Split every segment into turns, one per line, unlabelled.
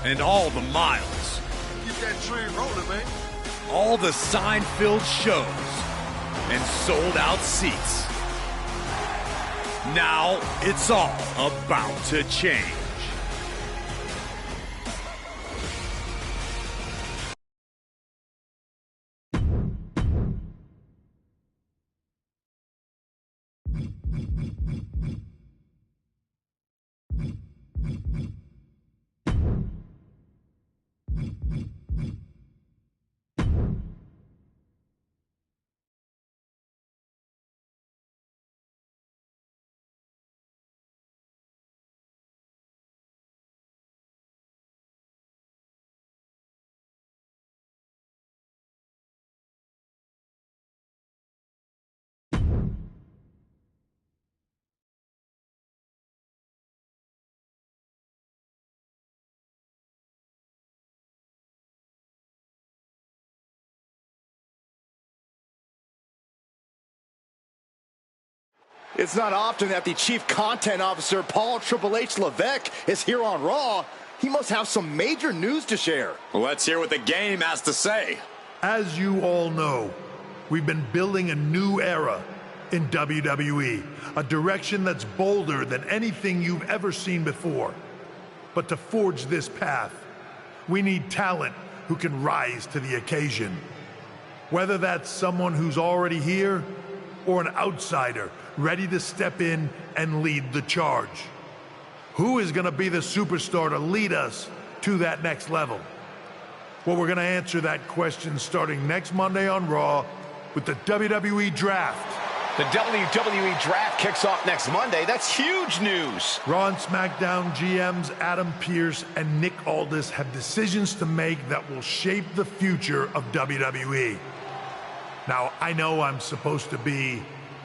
and all the miles.
Get that train rolling, man.
All the sign-filled shows and sold-out seats. Now it's all about to change.
It's not often that the Chief Content Officer, Paul Triple H Wwe2k, is here on Raw. He must have some major news to share.
Let's hear what the game has to say.
As you all know, we've been building a new era in WWE, a direction that's bolder than anything you've ever seen before. But to forge this path, we need talent who can rise to the occasion. Whether that's someone who's already here or an outsider ready to step in and lead the charge. Who is going to be the superstar to lead us to that next level? Well, we're going to answer that question starting next Monday on Raw with the WWE Draft.
The WWE Draft kicks off next Monday. That's huge news.
Raw and SmackDown GMs Adam Pearce and Nick Aldis have decisions to make that will shape the future of WWE. Now, I know I'm supposed to be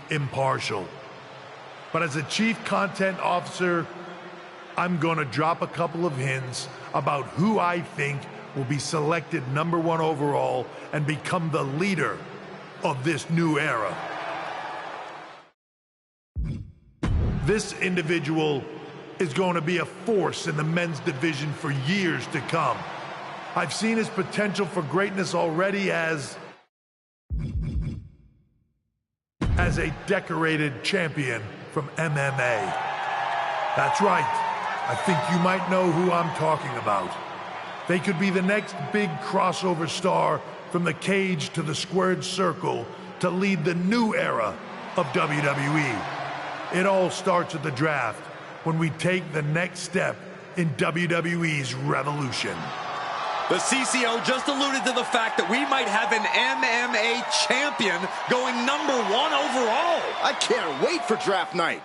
impartial, but as a Chief Content Officer, I'm going to drop a couple of hints about who I think will be selected #1 overall and become the leader of this new era. This individual is going to be a force in the men's division for years to come. I've seen his potential for greatness already as a decorated champion from MMA. That's right. I think you might know who I'm talking about. They could be the next big crossover star from the cage to the squared circle to lead the new era of WWE. It all starts at the draft when we take the next step in WWE's revolution.
The CCO just alluded to the fact that we might have an MMA champion going #1 overall.
I can't wait for draft night.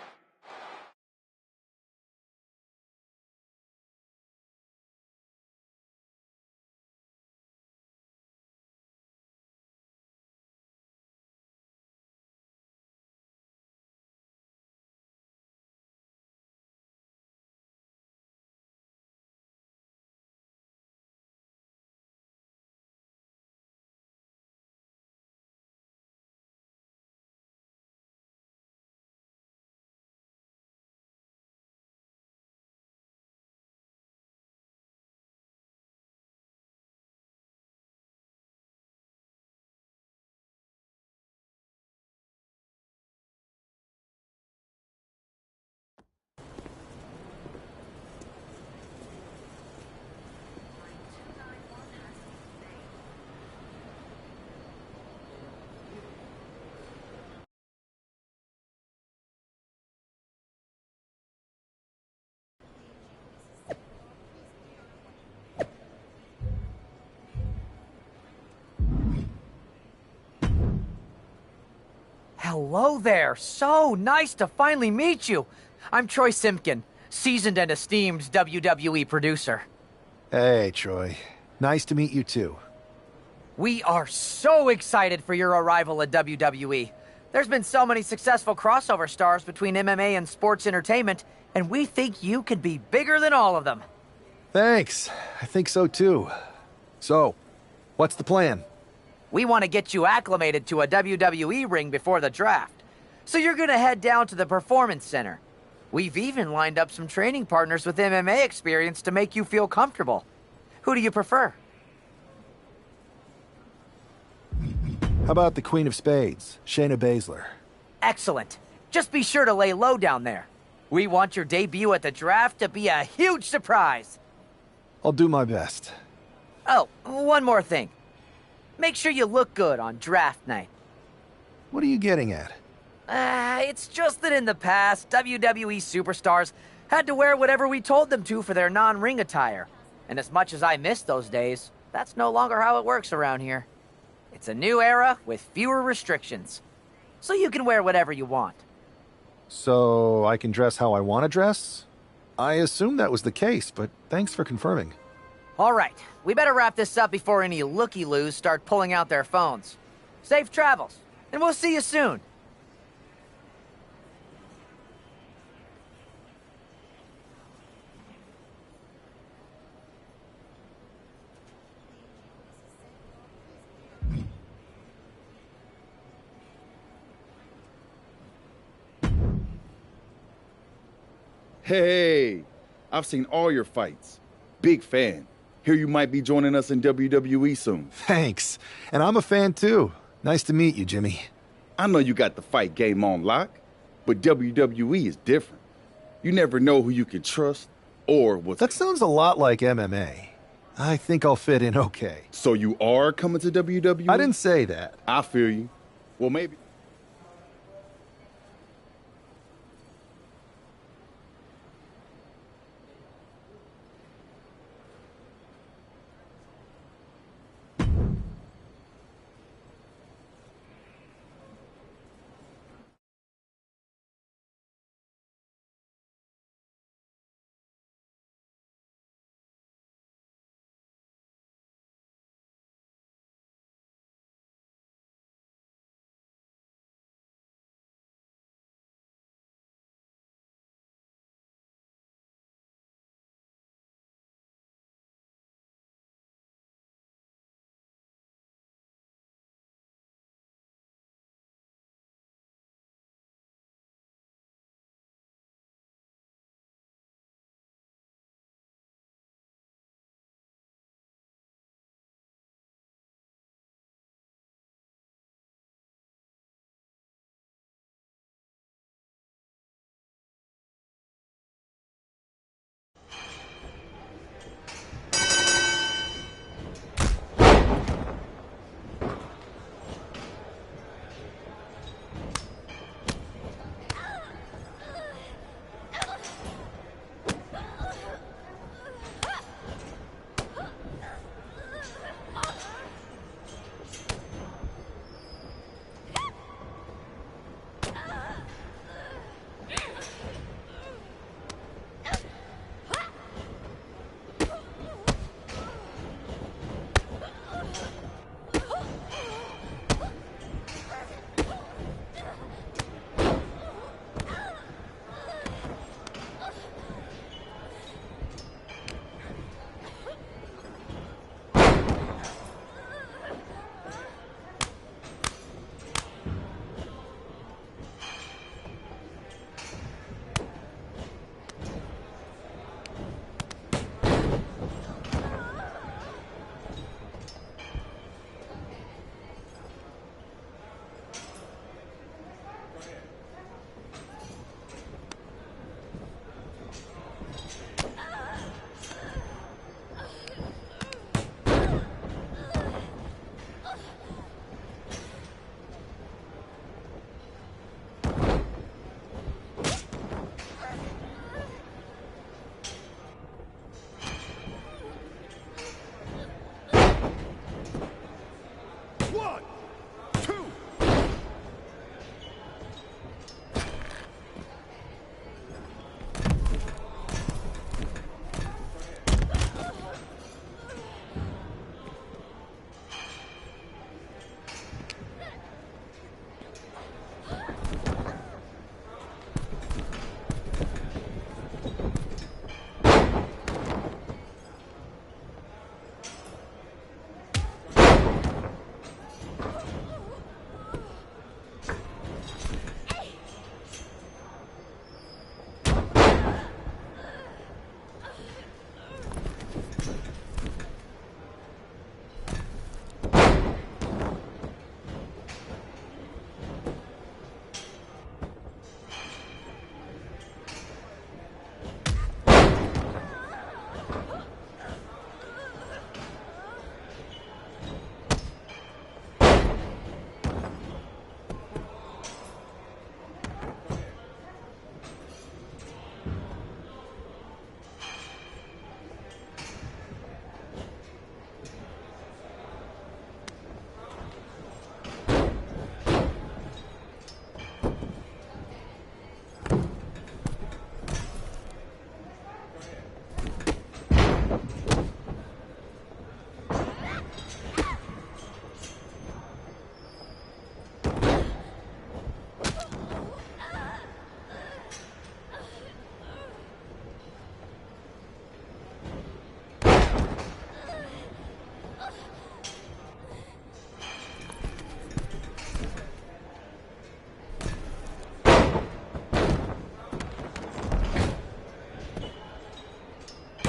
Hello there. So nice to finally meet you. I'm Troy Simpkin, seasoned and esteemed WWE producer.
Hey, Troy. Nice to meet you, too.
We are so excited for your arrival at WWE. There's been so many successful crossover stars between MMA and sports entertainment, and we think you could be bigger than all of them.
Thanks. I think so, too. So, what's the plan?
We want to get you acclimated to a WWE ring before the draft. So you're going to head down to the Performance Center. We've even lined up some training partners with MMA experience to make you feel comfortable. Who do you prefer?
How about the Queen of Spades, Shayna Baszler?
Excellent. Just be sure to lay low down there. We want your debut at the draft to be a huge surprise.
I'll do my best.
Oh, one more thing. Make sure you look good on draft night.
What are you getting at?
It's just that in the past, WWE superstars had to wear whatever we told them to for their non-ring attire. And as much as I miss those days, that's no longer how it works around here. It's a new era with fewer restrictions. So you can wear whatever you want.
So I can dress how I want to dress? I assumed that was the case, but thanks for confirming.
All right, we better wrap this up before any looky-loos start pulling out their phones. Safe travels, and we'll see you soon.
Hey, I've seen all your fights. Big fan. Hear you might be joining us in WWE soon.
Thanks. And I'm a fan too. Nice to meet you, Jimmy.
I know you got the fight game on lock, but WWE is different. You never know who you can trust or what's...
That sounds a lot like MMA. I think I'll fit in okay.
So you are coming to WWE?
I didn't say that.
I feel you. Well, maybe...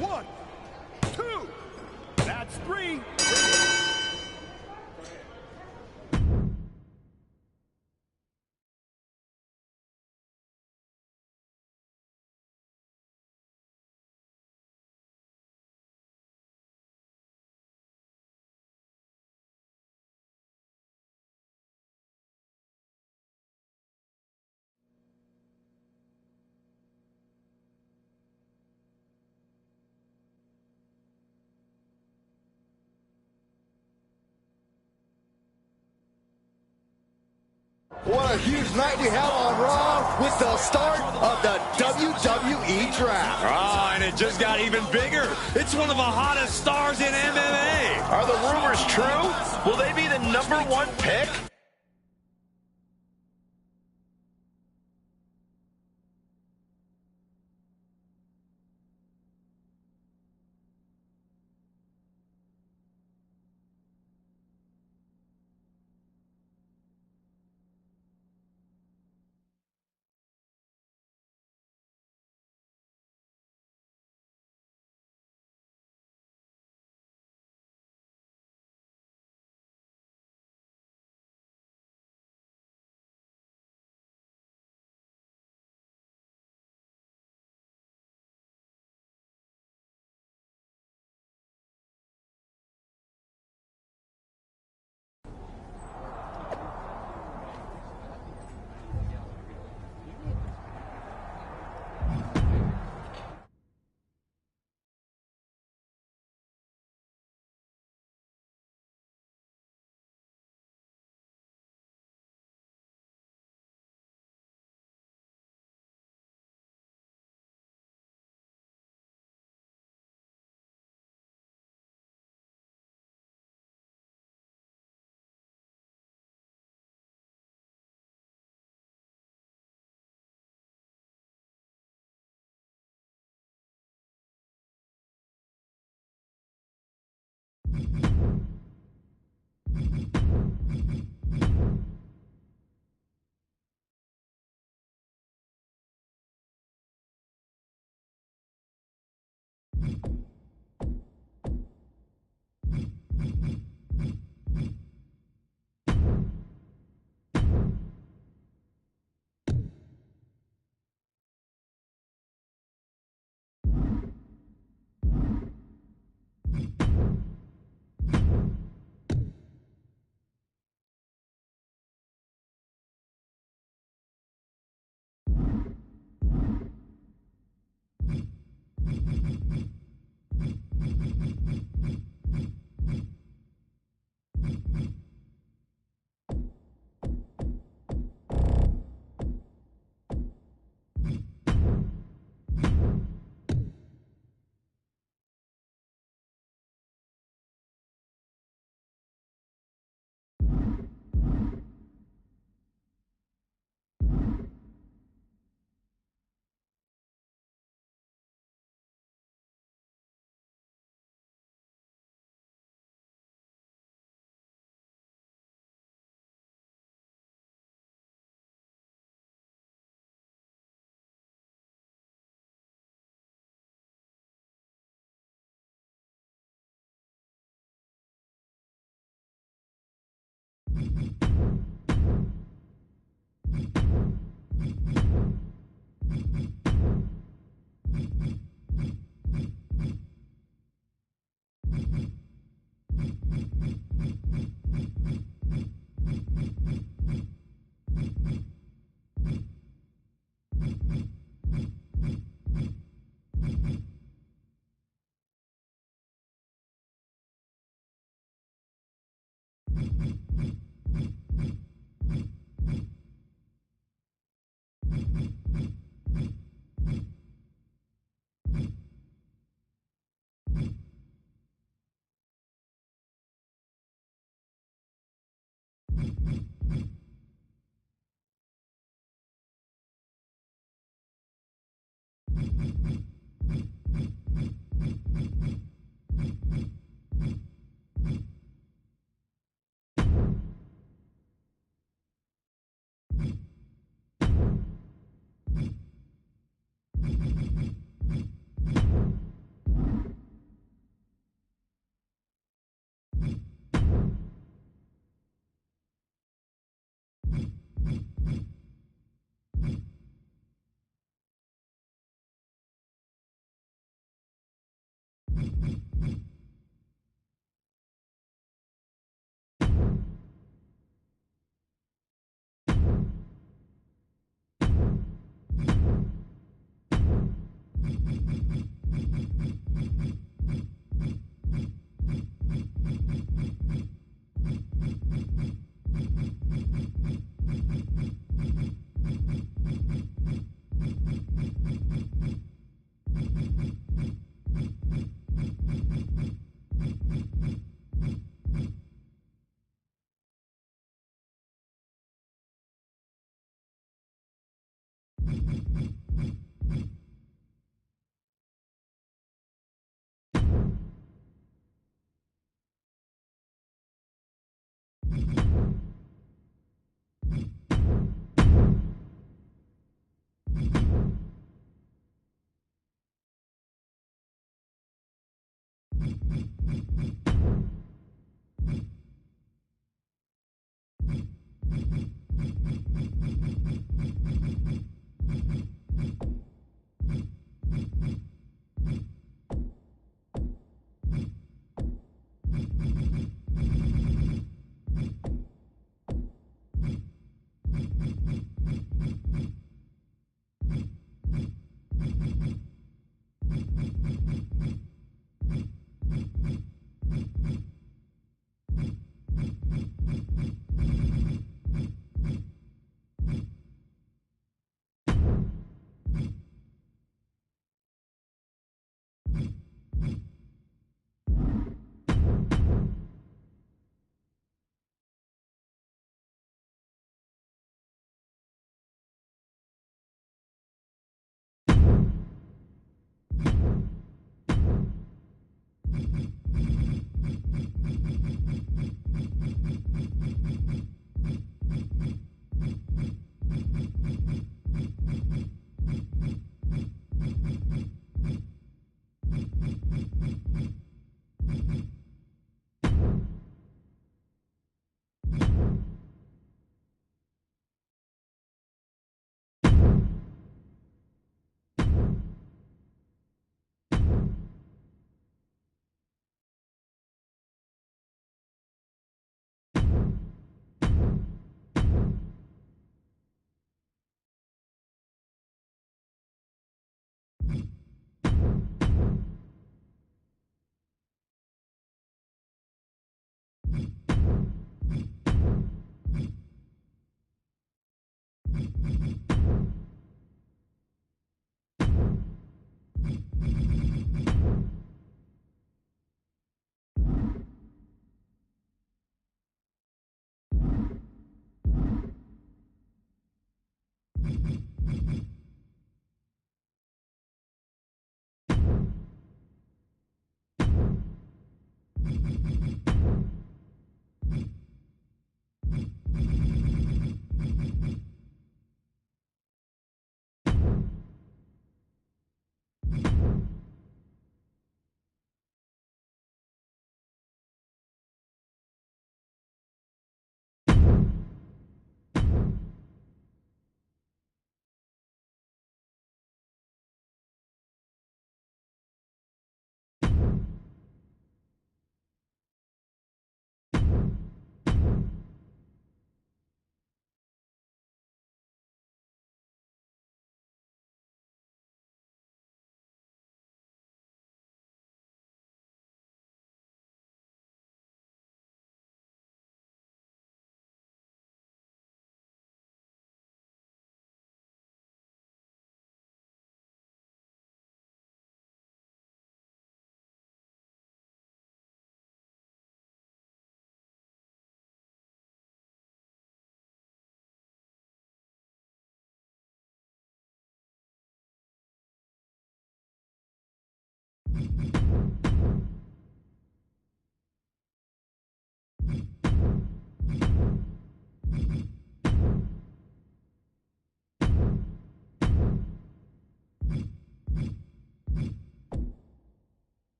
One, two, that's three. What a huge night we have on Raw with the start of the WWE Draft.
Oh, and it just got even bigger. It's one of the hottest stars in MMA.
Are the rumors true? Will they be the #1 pick?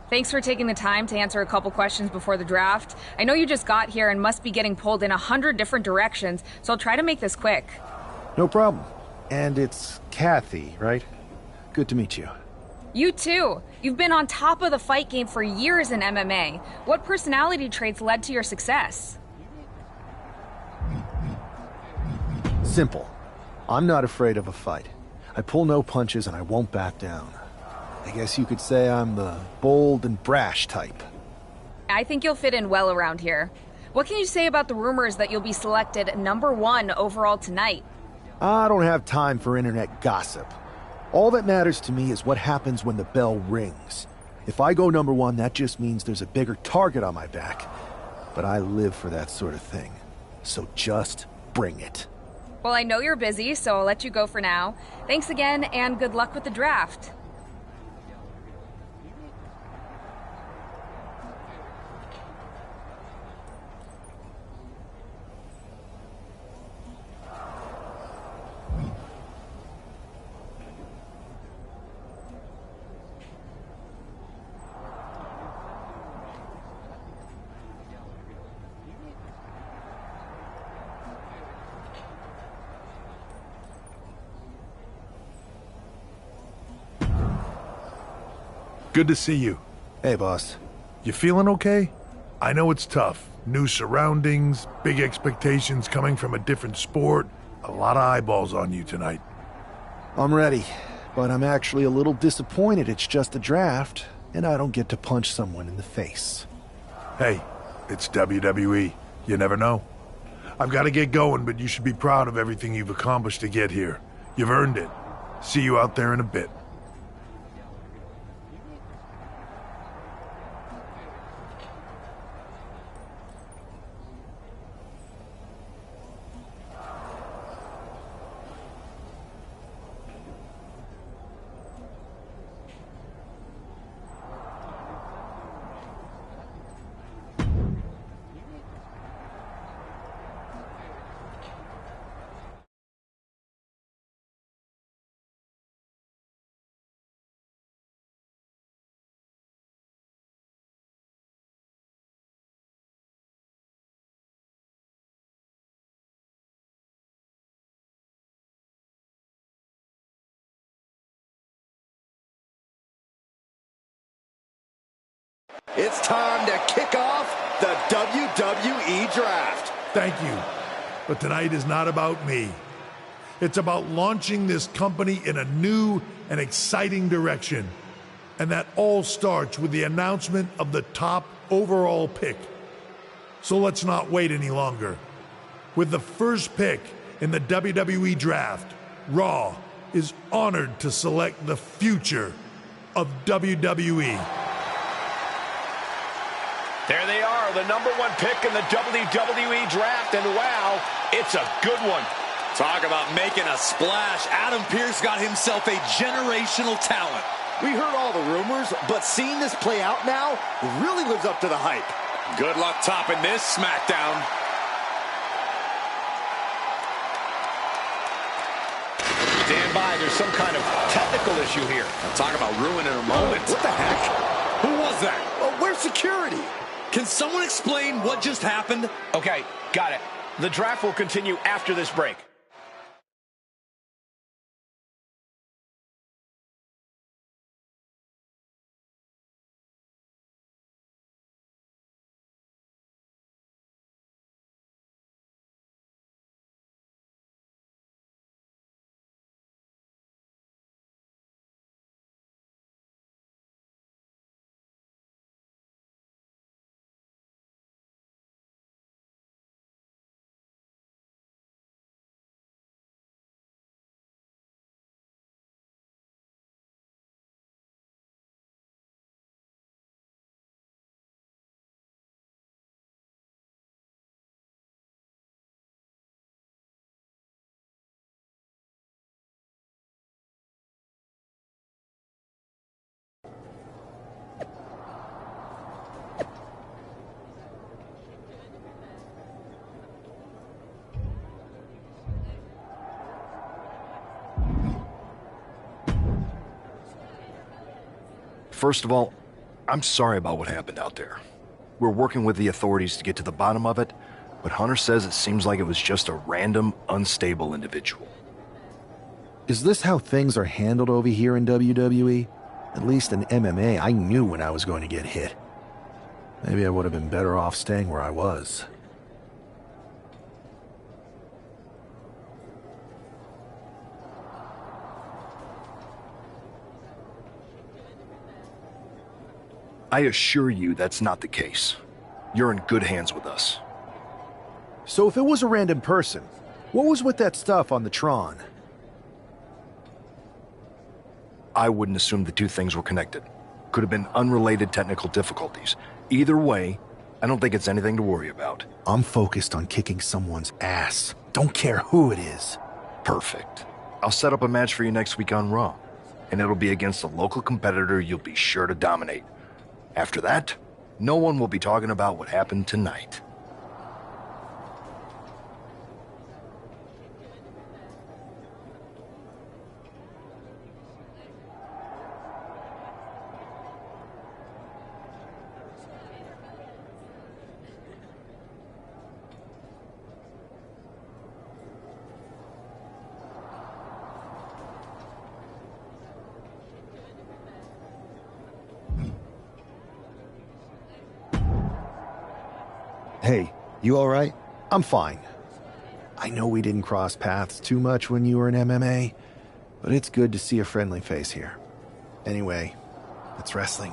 Thanks for taking the time to answer a couple questions before the draft. I know you just got here and must be getting pulled in 100 different directions, so I'll try to make this quick.
No problem. And it's Kathy, right? Good to meet you.
You too. You've been on top of the fight game for years in MMA. What personality traits led to your success?
Simple. I'm not afraid of a fight. I pull no punches and I won't back down. I guess you could say I'm the bold and brash type.
I think you'll fit in well around here. What can you say about the rumors that you'll be selected #1 overall tonight?
I don't have time for internet gossip. All that matters to me is what happens when the bell rings. If I go #1, that just means there's a bigger target on my back. But I live for that sort of thing. So just bring it.
Well, I know you're busy, so I'll let you go for now. Thanks again, and good luck with the draft.
Good to see you.
Hey, boss.
You feeling okay? I know it's tough. New surroundings, big expectations coming from a different sport. A lot of eyeballs on you tonight.
I'm ready, but I'm actually a little disappointed it's just a draft, and I don't get to punch someone in the face.
Hey, it's WWE. You never know. I've got to get going, but you should be proud of everything you've accomplished to get here. You've earned it. See you out there in a bit.
It's time to kick off the WWE Draft.
Thank you. But tonight is not about me. It's about launching this company in a new and exciting direction. And that all starts with the announcement of the top overall pick. So let's not wait any longer. With the first pick in the WWE Draft, Raw is honored to select the future of WWE.
There they are, the #1 pick in the WWE Draft, and wow, it's a good one.
Talk about making a splash. Adam Pearce got himself a generational talent.
We heard all the rumors, but seeing this play out now really lives up to the hype.
Good luck topping this SmackDown.
Stand by, there's some kind of technical issue here.
Talk about ruining a moment.
What the heck?
Who was that?
Where's security?
Can someone explain what just happened?
Okay, got it. The draft will continue after this break.
First of all, I'm sorry about what happened out there. We're working with the authorities to get to the bottom of it, but Hunter says it seems like it was just a random, unstable individual.
Is this how things are handled over here in WWE? At least in MMA, I knew when I was going to get hit. Maybe I would have been better off staying where I was.
I assure you that's not the case. You're in good hands with us.
So if it was a random person, what was with that stuff on the Tron?
I wouldn't assume the two things were connected. Could have been unrelated technical difficulties. Either way, I don't think it's anything to worry about.
I'm focused on kicking someone's ass. Don't care who it is.
Perfect. I'll set up a match for you next week on Raw, and it'll be against a local competitor you'll be sure to dominate. After that, no one will be talking about what happened tonight.
Hey, you alright? I'm fine. I know we didn't cross paths too much when you were in MMA, but it's good to see a friendly face here. Anyway, it's wrestling.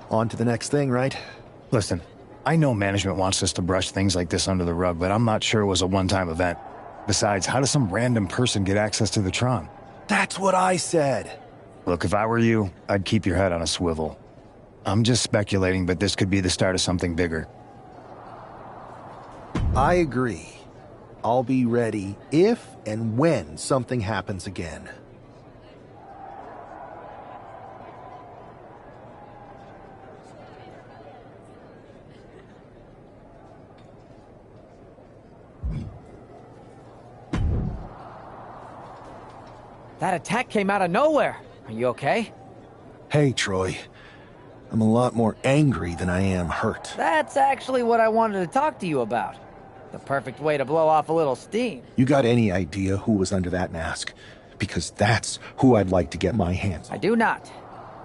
On to the next thing, right?
Listen, I know management wants us to brush things like this under the rug, but I'm not sure it was a one-time event. Besides, how does some random person get access to the Tron?
That's what I said.
Look, if I were you, I'd keep your head on a swivel. I'm just speculating, but this could be the start of something bigger.
I agree. I'll be ready if and when something happens again.
That attack came out of nowhere. Are you okay?
Hey, Troy. I'm a lot more angry than I am hurt.
That's actually what I wanted to talk to you about. The perfect way to blow off a little steam.
You got any idea who was under that mask? Because that's who I'd like to get my hands on.
I do not.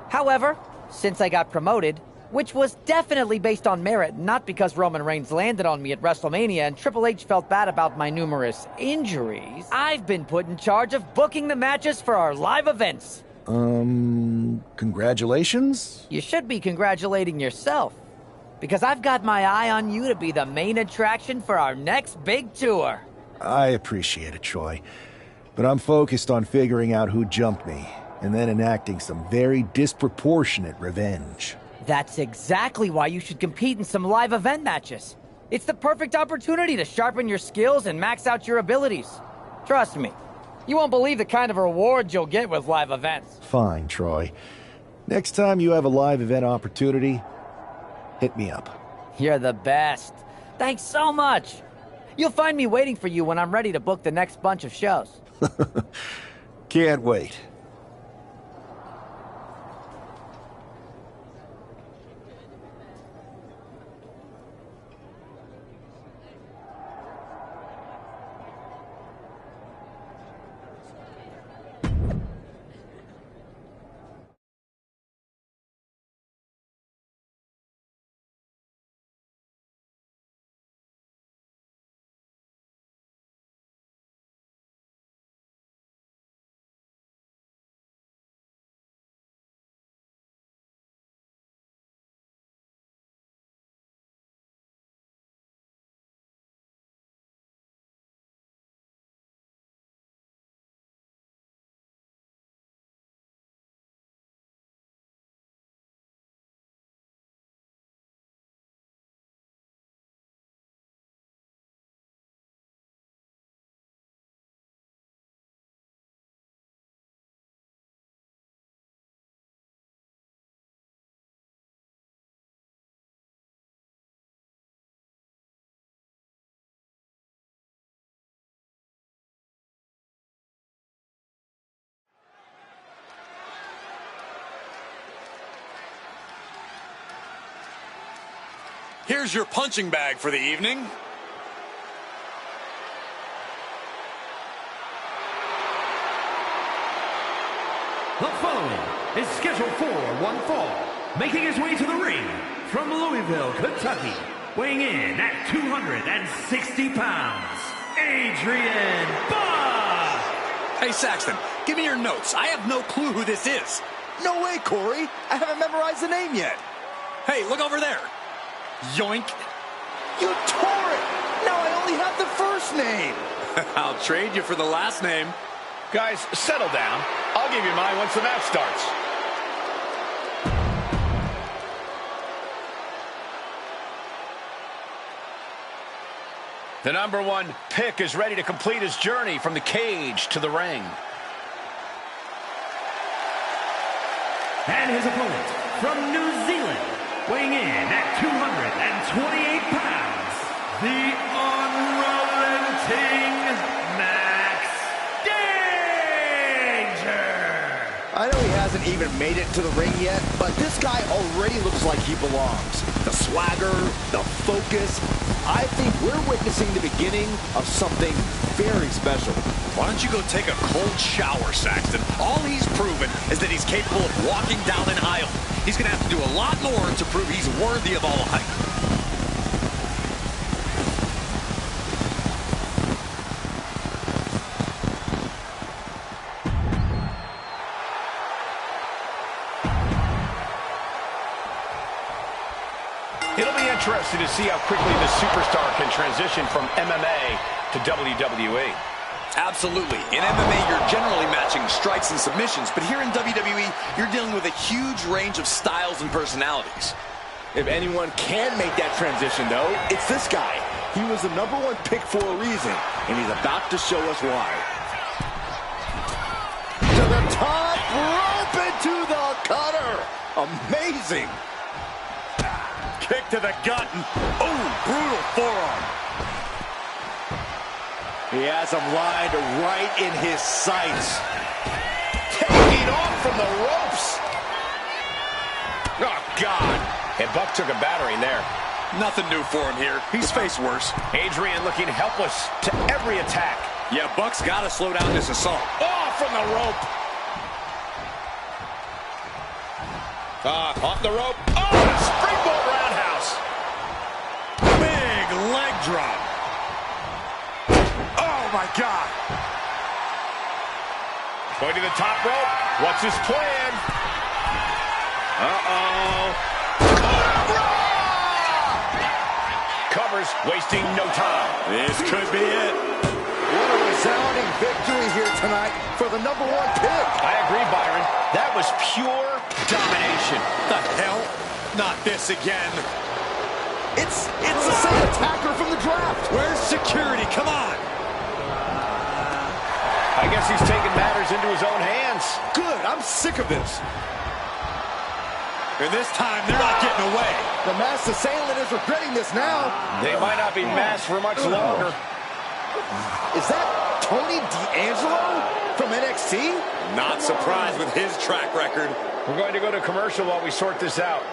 However, since I got promoted, which was definitely based on merit, not because Roman Reigns landed on me at WrestleMania and Triple H felt bad about my numerous injuries, I've been put in charge of booking the matches for our live events.
Congratulations?
You should be congratulating yourself, because I've got my eye on you to be the main attraction for our next big tour.
I appreciate it, Troy. But I'm focused on figuring out who jumped me, and then enacting some very disproportionate revenge.
That's exactly why you should compete in some live event matches. It's the perfect opportunity to sharpen your skills and max out your abilities. Trust me, you won't believe the kind of rewards you'll get with live events.
Fine, Troy. Next time you have a live event opportunity, hit me up.
You're the best. Thanks so much. You'll find me waiting for you when I'm ready to book the next bunch of shows.
Can't wait.
Here's your punching bag for the evening.
The following is scheduled for one fall, making his way to the ring from Louisville, Kentucky, weighing in at 260 pounds, Adrian Buck!
Hey, Saxton, give me your notes. I have no clue who this is.
No way, Corey. I haven't memorized the name yet.
Hey, look over there. Yoink.
You tore it! Now I only have the first name.
I'll trade you for the last name.
Guys, settle down. I'll give you mine once the match starts. The number one pick is ready to complete his journey from the cage to the ring.
And his opponent from New Zealand, weighing in at 228 pounds, the unrelenting Max Danger!
I know he hasn't even made it to the ring yet, but this guy already looks like he belongs. The swagger, the focus. I think we're witnessing the beginning of something very special.
Why don't you go take a cold shower, Saxton? All he's proven is that he's capable of walking down an aisle. He's going to have to do a lot more to prove he's worthy of all the hype.
It'll be interesting to see how quickly the superstar can transition from MMA to WWE.
Absolutely. In MMA, you're generally matching strikes and submissions, but here in WWE, you're dealing with a huge range of styles and personalities.
If anyone can make that transition, though, it's this guy. He was the number one pick for a reason, and he's about to show us why. To the top rope into the cutter. Amazing.
Kick to the gut. Oh, brutal forearm.
He has him lined right in his sights. Taking off from the ropes.
Oh, God. And Buck took a battering there.
Nothing new for him here. He's faced worse.
Adrian looking helpless to every attack.
Yeah, Buck's got to slow down this assault.
Oh, from the rope. Off the rope. Oh, and a springboard roundhouse.
Big leg drop. Oh, my God.
Going to the top rope. What's his plan? Uh-oh. Covers, wasting no time.
This could be it.
What a resounding victory here tonight for the number one pick.
I agree, Byron. That was pure domination.
The hell? Not this again.
It's the same attacker from the draft.
Where's security? Come on.
I guess he's taking matters into his own hands.
Good. I'm sick of this.
And this time, they're not getting away.
The masked assailant is regretting this now.
They might not be masked for much longer.
Is that Tony D'Angelo from NXT?
Not surprised with his track record.
We're going to go to commercial while we sort this out.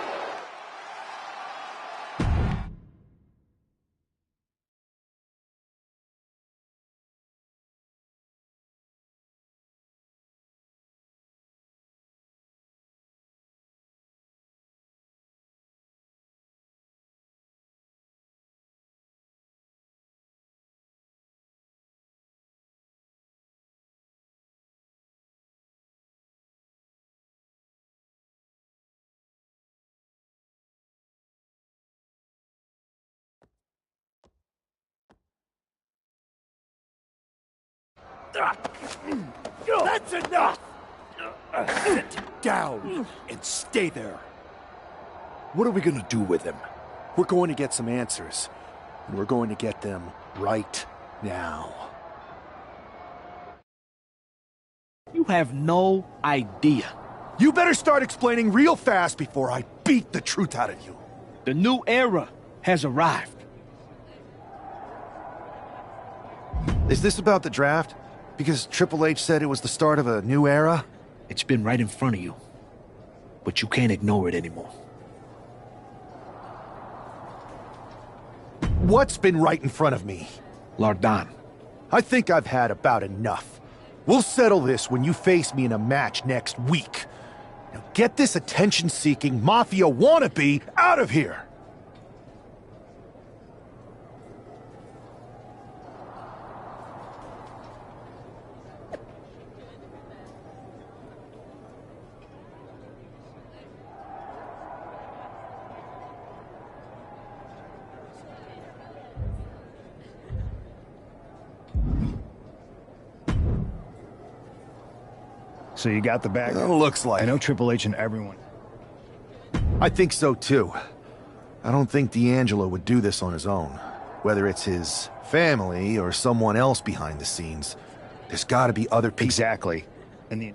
That's enough! Sit down and stay there.
What are we gonna do with him? We're going to get some answers, and we're going to get them right now.
You have no idea.
You better start explaining real fast before I beat the truth out of you.
The new era has arrived.
Is this about the draft? Because Triple H said it was the start of a new era?
It's been right in front of you, but you can't ignore it anymore.
What's been right in front of me?
Lord Don.
I think I've had about enough. We'll settle this when you face me in a match next week. Now get this attention-seeking Mafia wannabe out of here!
So you got the bag?
Looks like.
I know Triple H and everyone.
I think so too. I don't think D'Angelo would do this on his own. Whether it's his family or someone else behind the scenes, there's gotta be other people.
Exactly. And the...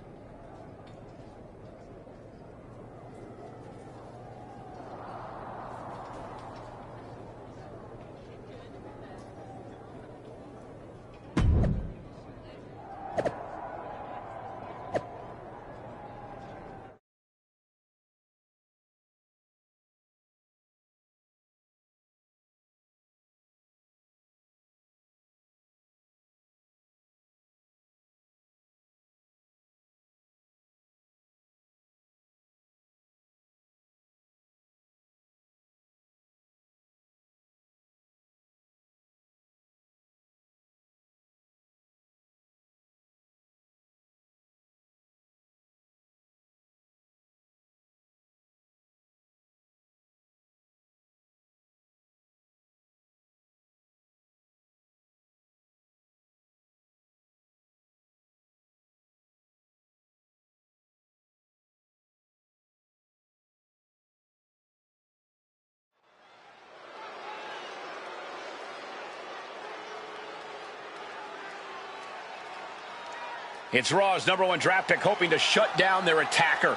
It's Raw's #1 draft pick hoping to shut down their attacker.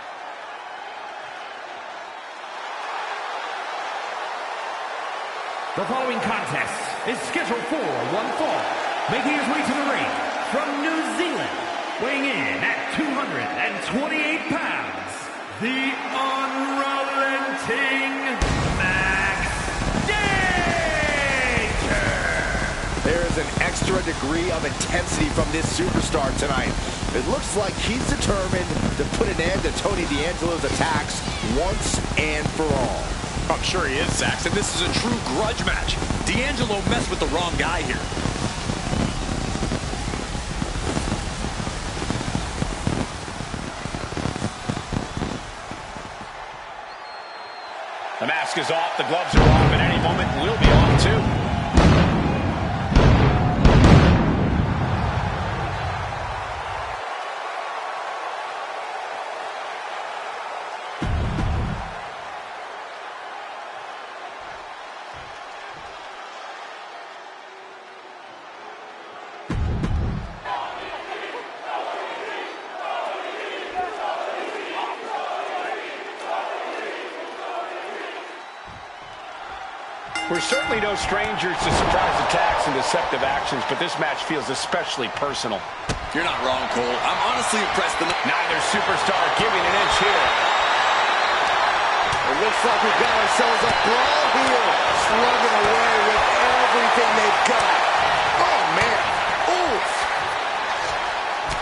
The following contest is scheduled for one fall. Making his way to the ring from New Zealand, weighing in at 228 pounds, the unrelenting Max Danger.
There is an extra degree of intensity from this superstar tonight. It looks like he's determined to put an end to Tony D'Angelo's attacks once and for all.
I'm sure he is, Saxton. This is a true grudge match. D'Angelo messed with the wrong guy here.
The mask is off, the gloves are off, and any moment will be off too. We're certainly no strangers to surprise attacks and deceptive actions, but this match feels especially personal.
You're not wrong, Cole. I'm honestly impressed.
Neither superstar giving an inch here.
It looks like we've got ourselves a brawl here. Slugging away with everything they've got. Oh, man. Oof.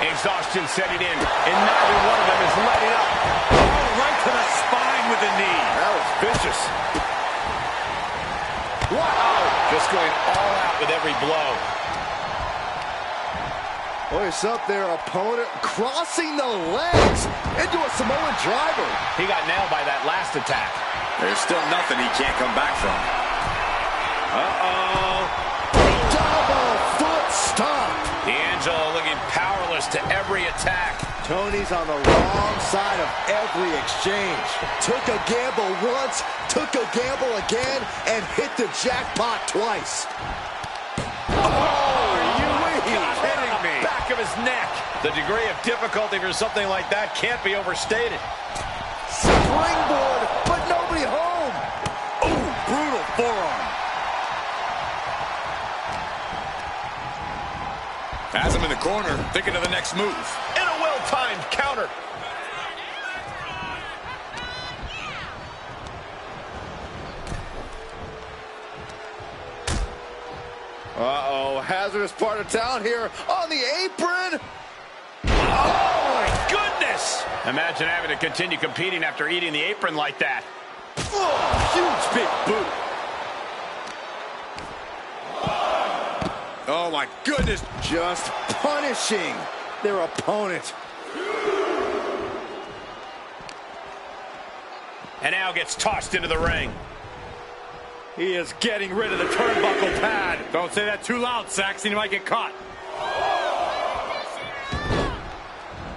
Exhaustion setting in, and neither one of them is letting up.
Oh, right to the spine with the knee.
That was vicious.
Wow! Just going all out with every blow.
Hoist up their opponent, crossing the legs into a Samoan driver.
He got nailed by that last attack.
There's still nothing he can't come back from.
Uh-oh.
Double foot stomp.
D'Angelo looking powerless to every attack.
Tony's on the wrong side of every exchange. Took a gamble once, took a gamble again, and hit the jackpot twice.
Oh, you kidding me? Back of his neck. The degree of difficulty for something like that can't be overstated.
Springboard, but nobody home.
Oh, brutal forearm. Has him in the corner, thinking of the next move.
And a well-timed counter.
Uh-oh, hazardous part of town here on the apron.
Oh, my goodness! Imagine having to continue competing after eating the apron like that.
Oh, huge big boot.
Oh, my goodness.
Just punishing their opponent.
And now gets tossed into the ring.
He is getting rid of the turnbuckle pad. Don't say that too loud, Saxon. You might get caught.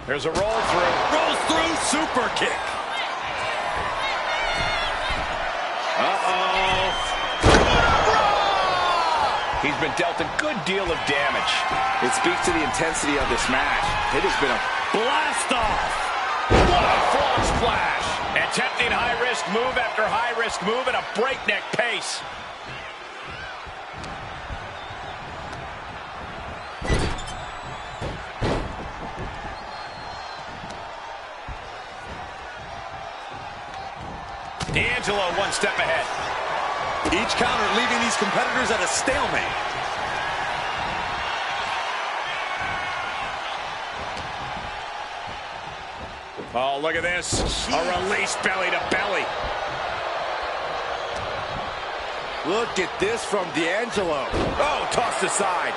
There's a roll through.
Rolls through, super kick.
Uh-oh. He's been dealt a good deal of damage.
It speaks to the intensity of this match. It has been a
Blast off.
What a frog splash. Attempting high-risk move after high-risk move at a breakneck pace. D'Angelo one step ahead.
Each counter leaving these competitors at a stalemate.
Oh, look at this. A release belly to belly.
Look at this from D'Angelo. Oh, tossed aside.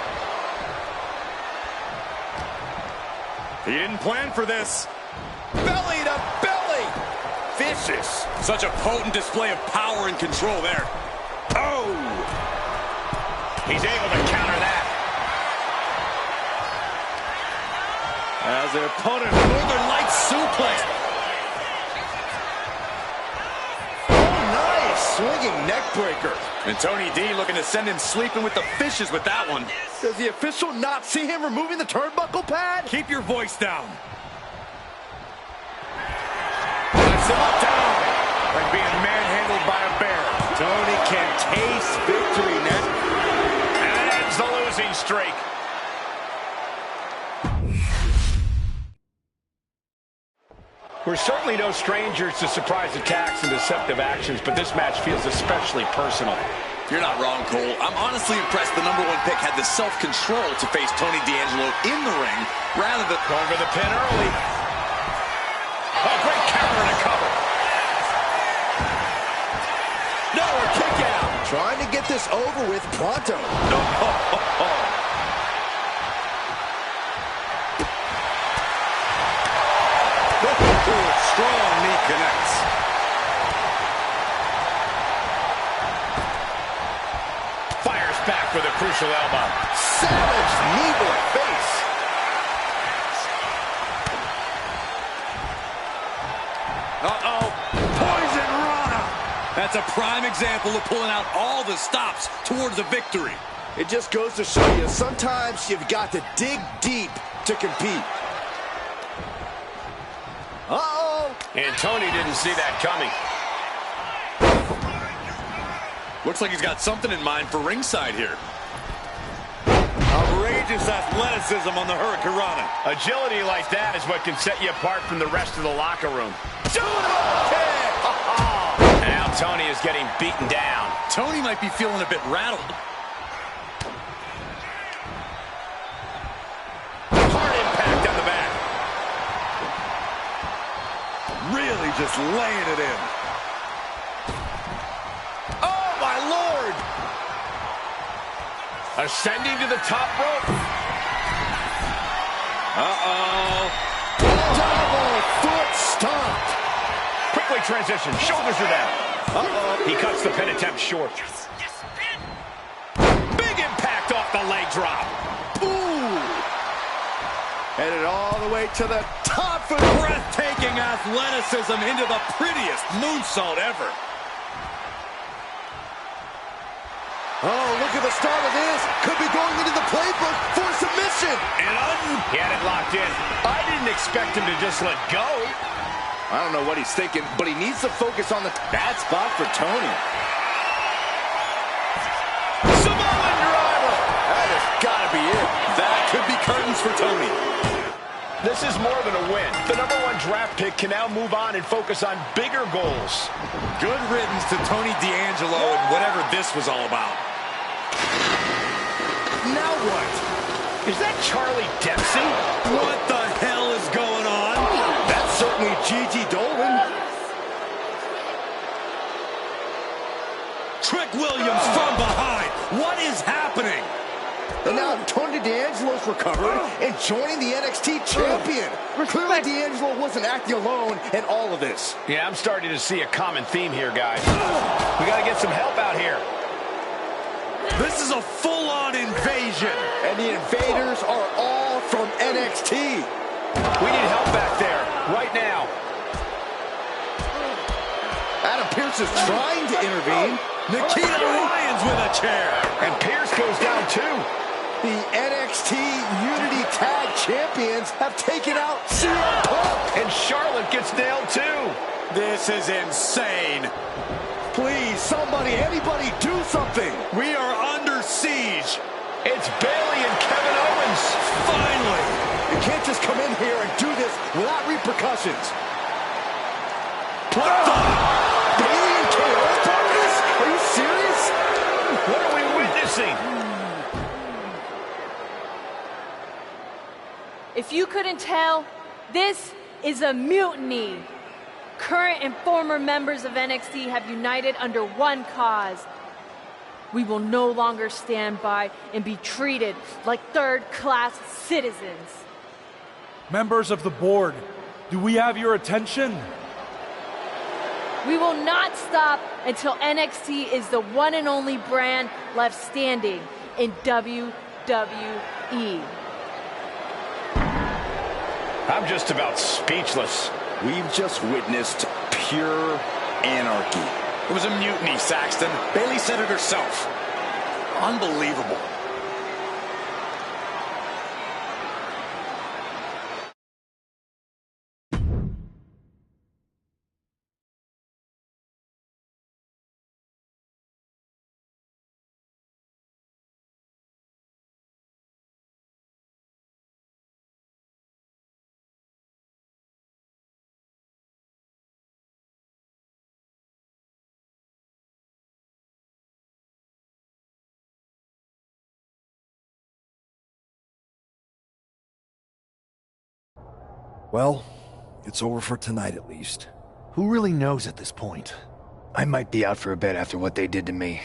He didn't plan for this.
Belly to belly. Vicious.
Such a potent display of power and control there.
Oh! He's able to counter that.
As their opponent,
Northern Lights suplex.
oh, nice. Swinging neck breaker.
And Tony D looking to send him sleeping with the fishes with that one.
Does the official not see him removing the turnbuckle pad?
Keep your voice down.
Puts him up down. Like being manhandled by a bear. Tony can taste victory now.
And ends the losing streak. We're certainly no strangers to surprise attacks and deceptive actions, but this match feels especially personal.
You're not wrong, Cole. I'm honestly impressed the #1 pick had the self-control to face Tony D'Angelo in the ring rather than
going for the pin early. Oh, great counter and a cover.
No, a kick out. Trying to get this over with pronto.
Strong knee connects.
Fires back with a crucial elbow.
Savage knee to the face.
Uh-oh. Poison Rana. That's a prime example of pulling out all the stops towards a victory.
It just goes to show you, sometimes you've got to dig deep to compete. Uh-oh.
And Tony didn't see that coming.
Looks like he's got something in mind for ringside here. Outrageous athleticism on the Hurricane Rana.
Agility like that is what can set you apart from the rest of the locker room. And now Tony is getting beaten down.
Tony might be feeling a bit rattled.
Hard impact on the back.
Really just laying it in.
Oh, my Lord.
Ascending to the top rope.
Uh-oh.
Double foot stomp.
Quickly transition. Shoulders are down.
Uh-oh.
He cuts the pin attempt short. Big impact off the leg drop.
Ooh. Headed all the way to the top for
Breathtaking athleticism into the prettiest moonsault ever.
Oh, look at the start of this. Could be going into the playbook for submission.
And
He had it locked in. I didn't expect him to just let go.
I don't know what he's thinking, but he needs to focus on the bad spot for Tony.
Samoan driver. That has got to be it. That could be curtains for Tony.
This is more than a win. The #1 draft pick can now move on and focus on bigger goals.
Good riddance to Tony D'Angelo and whatever this was all about.
Now what?
Is that Charlie Dempsey?
What the hell is going on?
That's certainly Gigi Dolan.
Trick Williams from behind. What is happening?
And now Tony D'Angelo's recovered and joining the NXT champion. Clearly D'Angelo wasn't acting alone in all of this.
Yeah, I'm starting to see a common theme here, guys. We got to get some help out here.
This is a full-on invasion.
And the invaders are all from NXT.
We need help back there, right now.
Adam Pearce is trying to intervene.
Nikita Lyons with a chair.
And Pearce goes down too.
The NXT Unity Tag Champions have taken out CM Punk.
And Charlotte gets nailed too.
This is insane.
Please, somebody, anybody, do something.
We are under siege.
It's Bayley and Kevin Owens.
Finally.
You can't just come in here and do this without repercussions.
What the?
Bayley and KO part of this? Are you serious?
What are we witnessing?
If you couldn't tell, this is a mutiny. Current and former members of NXT have united under one cause. We will no longer stand by and be treated like third-class citizens.
Members of the board, do we have your attention?
We will not stop until NXT is the one and only brand left standing in WWE.
I'm just about speechless.
We've just witnessed pure anarchy.
It was a mutiny, Saxton. Bayley said it herself. Unbelievable.
Well, it's over for tonight at least.
Who really knows at this point?
I might be out for a bit after what they did to me.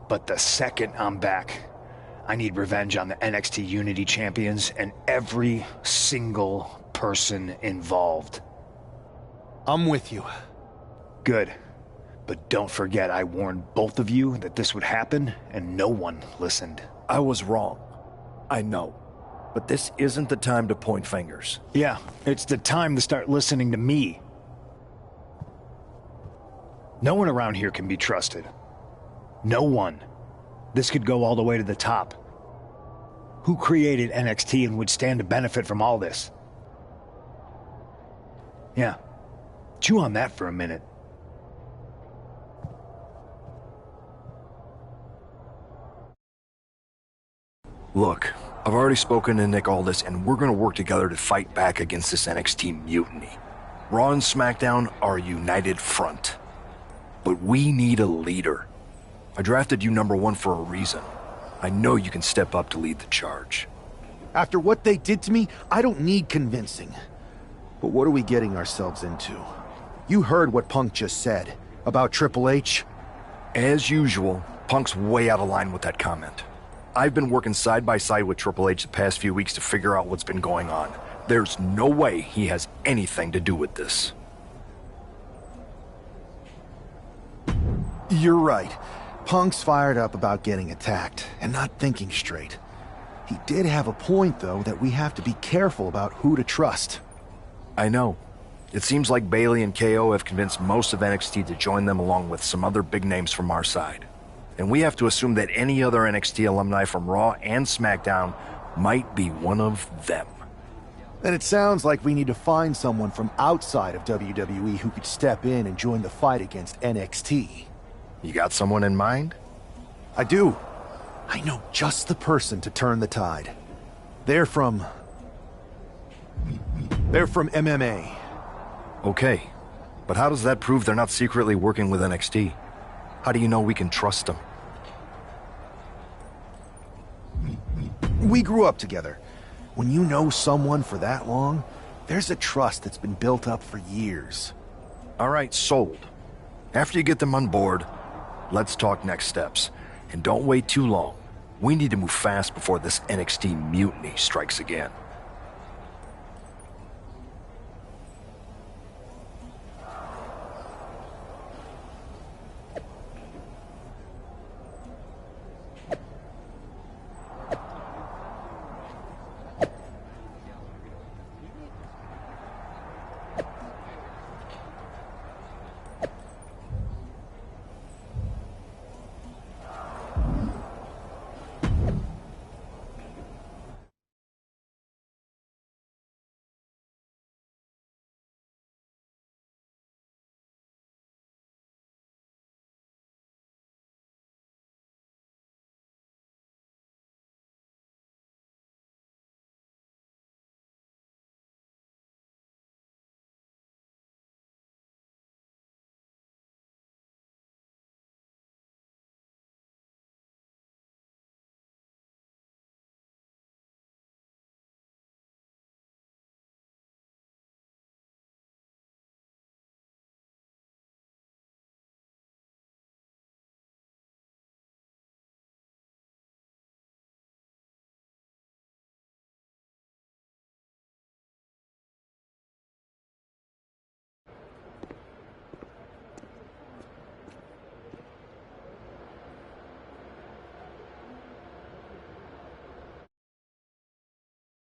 But the second I'm back, I need revenge on the NXT Unity Champions and every single person involved.
I'm with you.
Good. But don't forget I warned both of you that this would happen, and no one listened.
I was wrong. I know. But this isn't the time to point fingers.
Yeah, it's the time to start listening to me. No one around here can be trusted. No one. This could go all the way to the top. Who created NXT and would stand to benefit from all this? Yeah. Chew on that for a minute.
Look, I've already spoken to Nick Aldis, and we're gonna work together to fight back against this NXT mutiny. Raw and SmackDown are a united front. But we need a leader. I drafted you #1 for a reason. I know you can step up to lead the charge.
After what they did to me, I don't need convincing. But what are we getting ourselves into? You heard what Punk just said about Triple H.
As usual, Punk's way out of line with that comment. I've been working side by side with Triple H the past few weeks to figure out what's been going on. There's no way he has anything to do with this.
You're right. Punk's fired up about getting attacked and not thinking straight. He did have a point, though, that we have to be careful about who to trust.
I know. It seems like Bayley and KO have convinced most of NXT to join them along with some other big names from our side. And we have to assume that any other NXT alumni from Raw and SmackDown might be one of them.
Then it sounds like we need to find someone from outside of WWE who could step in and join the fight against NXT.
You got someone in mind?
I do. I know just the person to turn the tide. They're from MMA.
Okay, but how does that prove they're not secretly working with NXT? How do you know we can trust them?
We grew up together. When you know someone for that long, there's a trust that's been built up for years.
All right, sold. After you get them on board, let's talk next steps. And don't wait too long. We need to move fast before this NXT mutiny strikes again.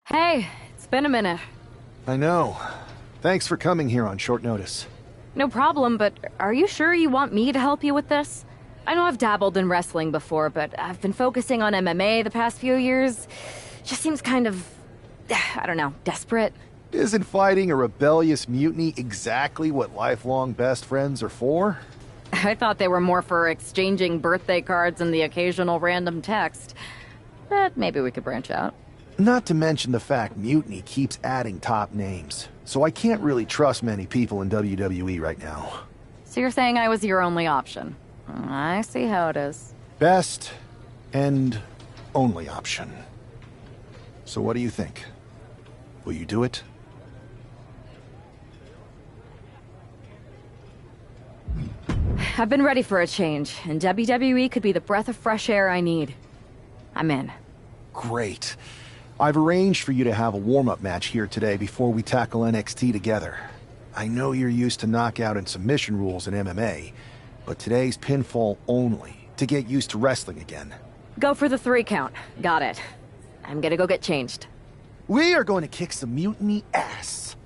Hey, it's been a minute.
I know. Thanks for coming here on short notice.
No problem, but are you sure you want me to help you with this? I know I've dabbled in wrestling before, but I've been focusing on MMA the past few years. Just seems kind of, I don't know, desperate.
Isn't fighting a rebellious mutiny exactly what lifelong best friends are for?
I thought they were more for exchanging birthday cards and the occasional random text. But maybe we could branch out.
Not to mention the fact Mutiny keeps adding top names, so I can't really trust many people in WWE right now.
So you're saying I was your only option? I see how it is.
Best and only option. So what do you think? Will you do it?
I've been ready for a change, and WWE could be the breath of fresh air I need. I'm in.
Great. I've arranged for you to have a warm-up match here today before we tackle NXT together. I know you're used to knockout and submission rules in MMA, but today's pinfall only, to get used to wrestling again.
Go for the 3 count. Got it. I'm gonna go get changed.
We are going to kick some mutiny ass.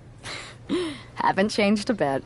Haven't changed a bit.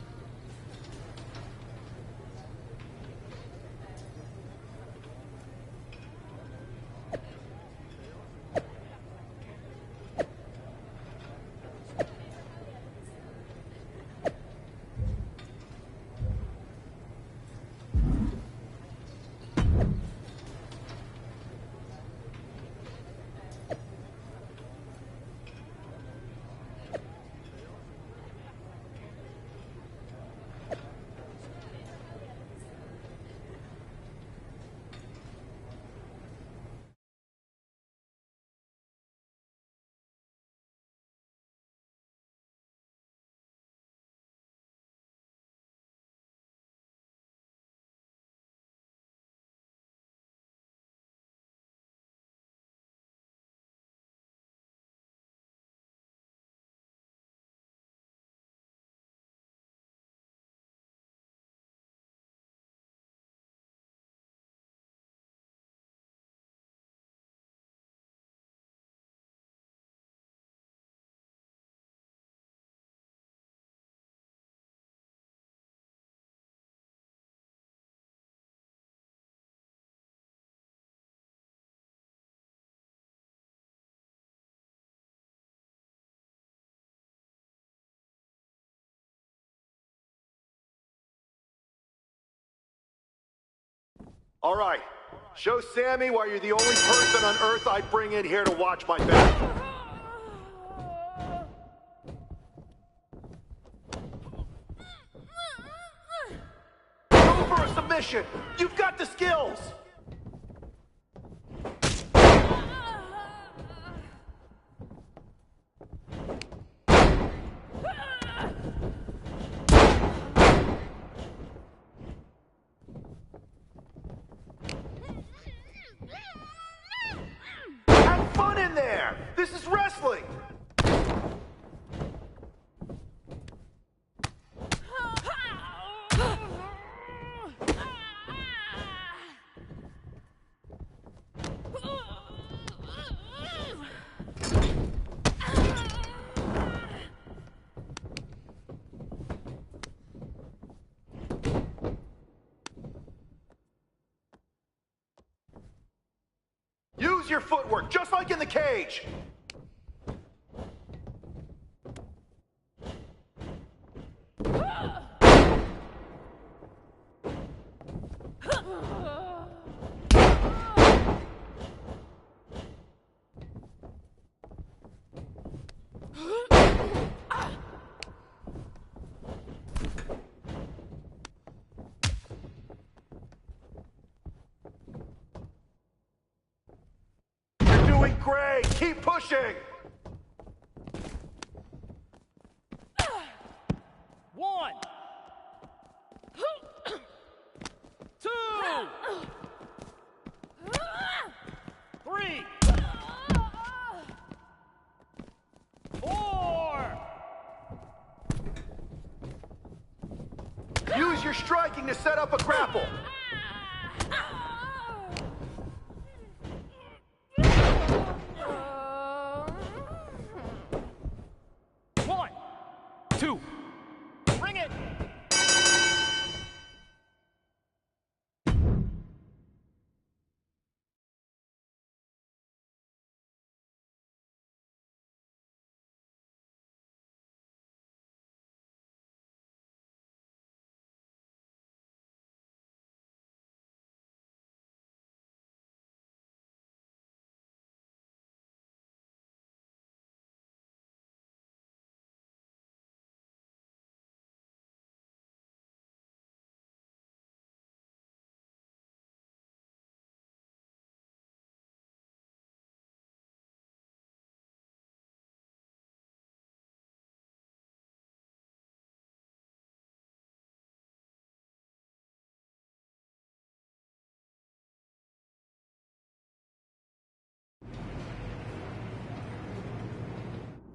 All right, show Sammy why you're the only person on Earth I'd bring in here to watch my back. Go for a submission! You've got the skills! Use your footwork, just like in the cage. You're doing great. Keep pushing.
1, 2, 3, 4.
Use your striking to set up a grapple.
One, 2, bring it.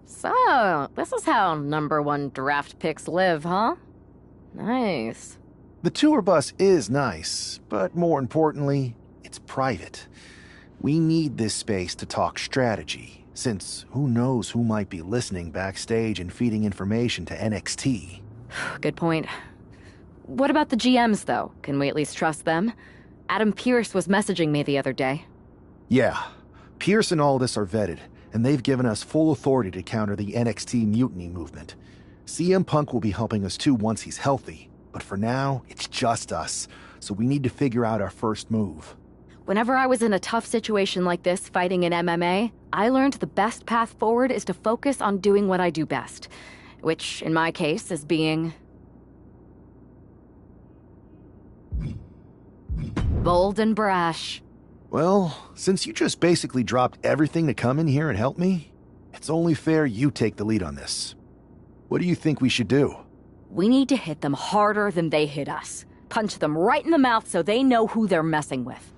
So, this is how #1 draft picks live, huh? Nice.
The tour bus is nice, but more importantly, it's private. We need this space to talk strategy, since who knows who might be listening backstage and feeding information to NXT.
Good point. What about the GMs, though? Can we at least trust them? Adam Pearce was messaging me the other day.
Yeah, Pierce and Aldis are vetted, and they've given us full authority to counter the NXT mutiny movement. CM Punk will be helping us too once he's healthy, but for now, it's just us, so we need to figure out our first move.
Whenever I was in a tough situation like this fighting in MMA, I learned the best path forward is to focus on doing what I do best, which, in my case, is being bold and brash.
Well, since you just basically dropped everything to come in here and help me, it's only fair you take the lead on this. What do you think we should do?
We need to hit them harder than they hit us. Punch them right in the mouth so they know who they're messing with.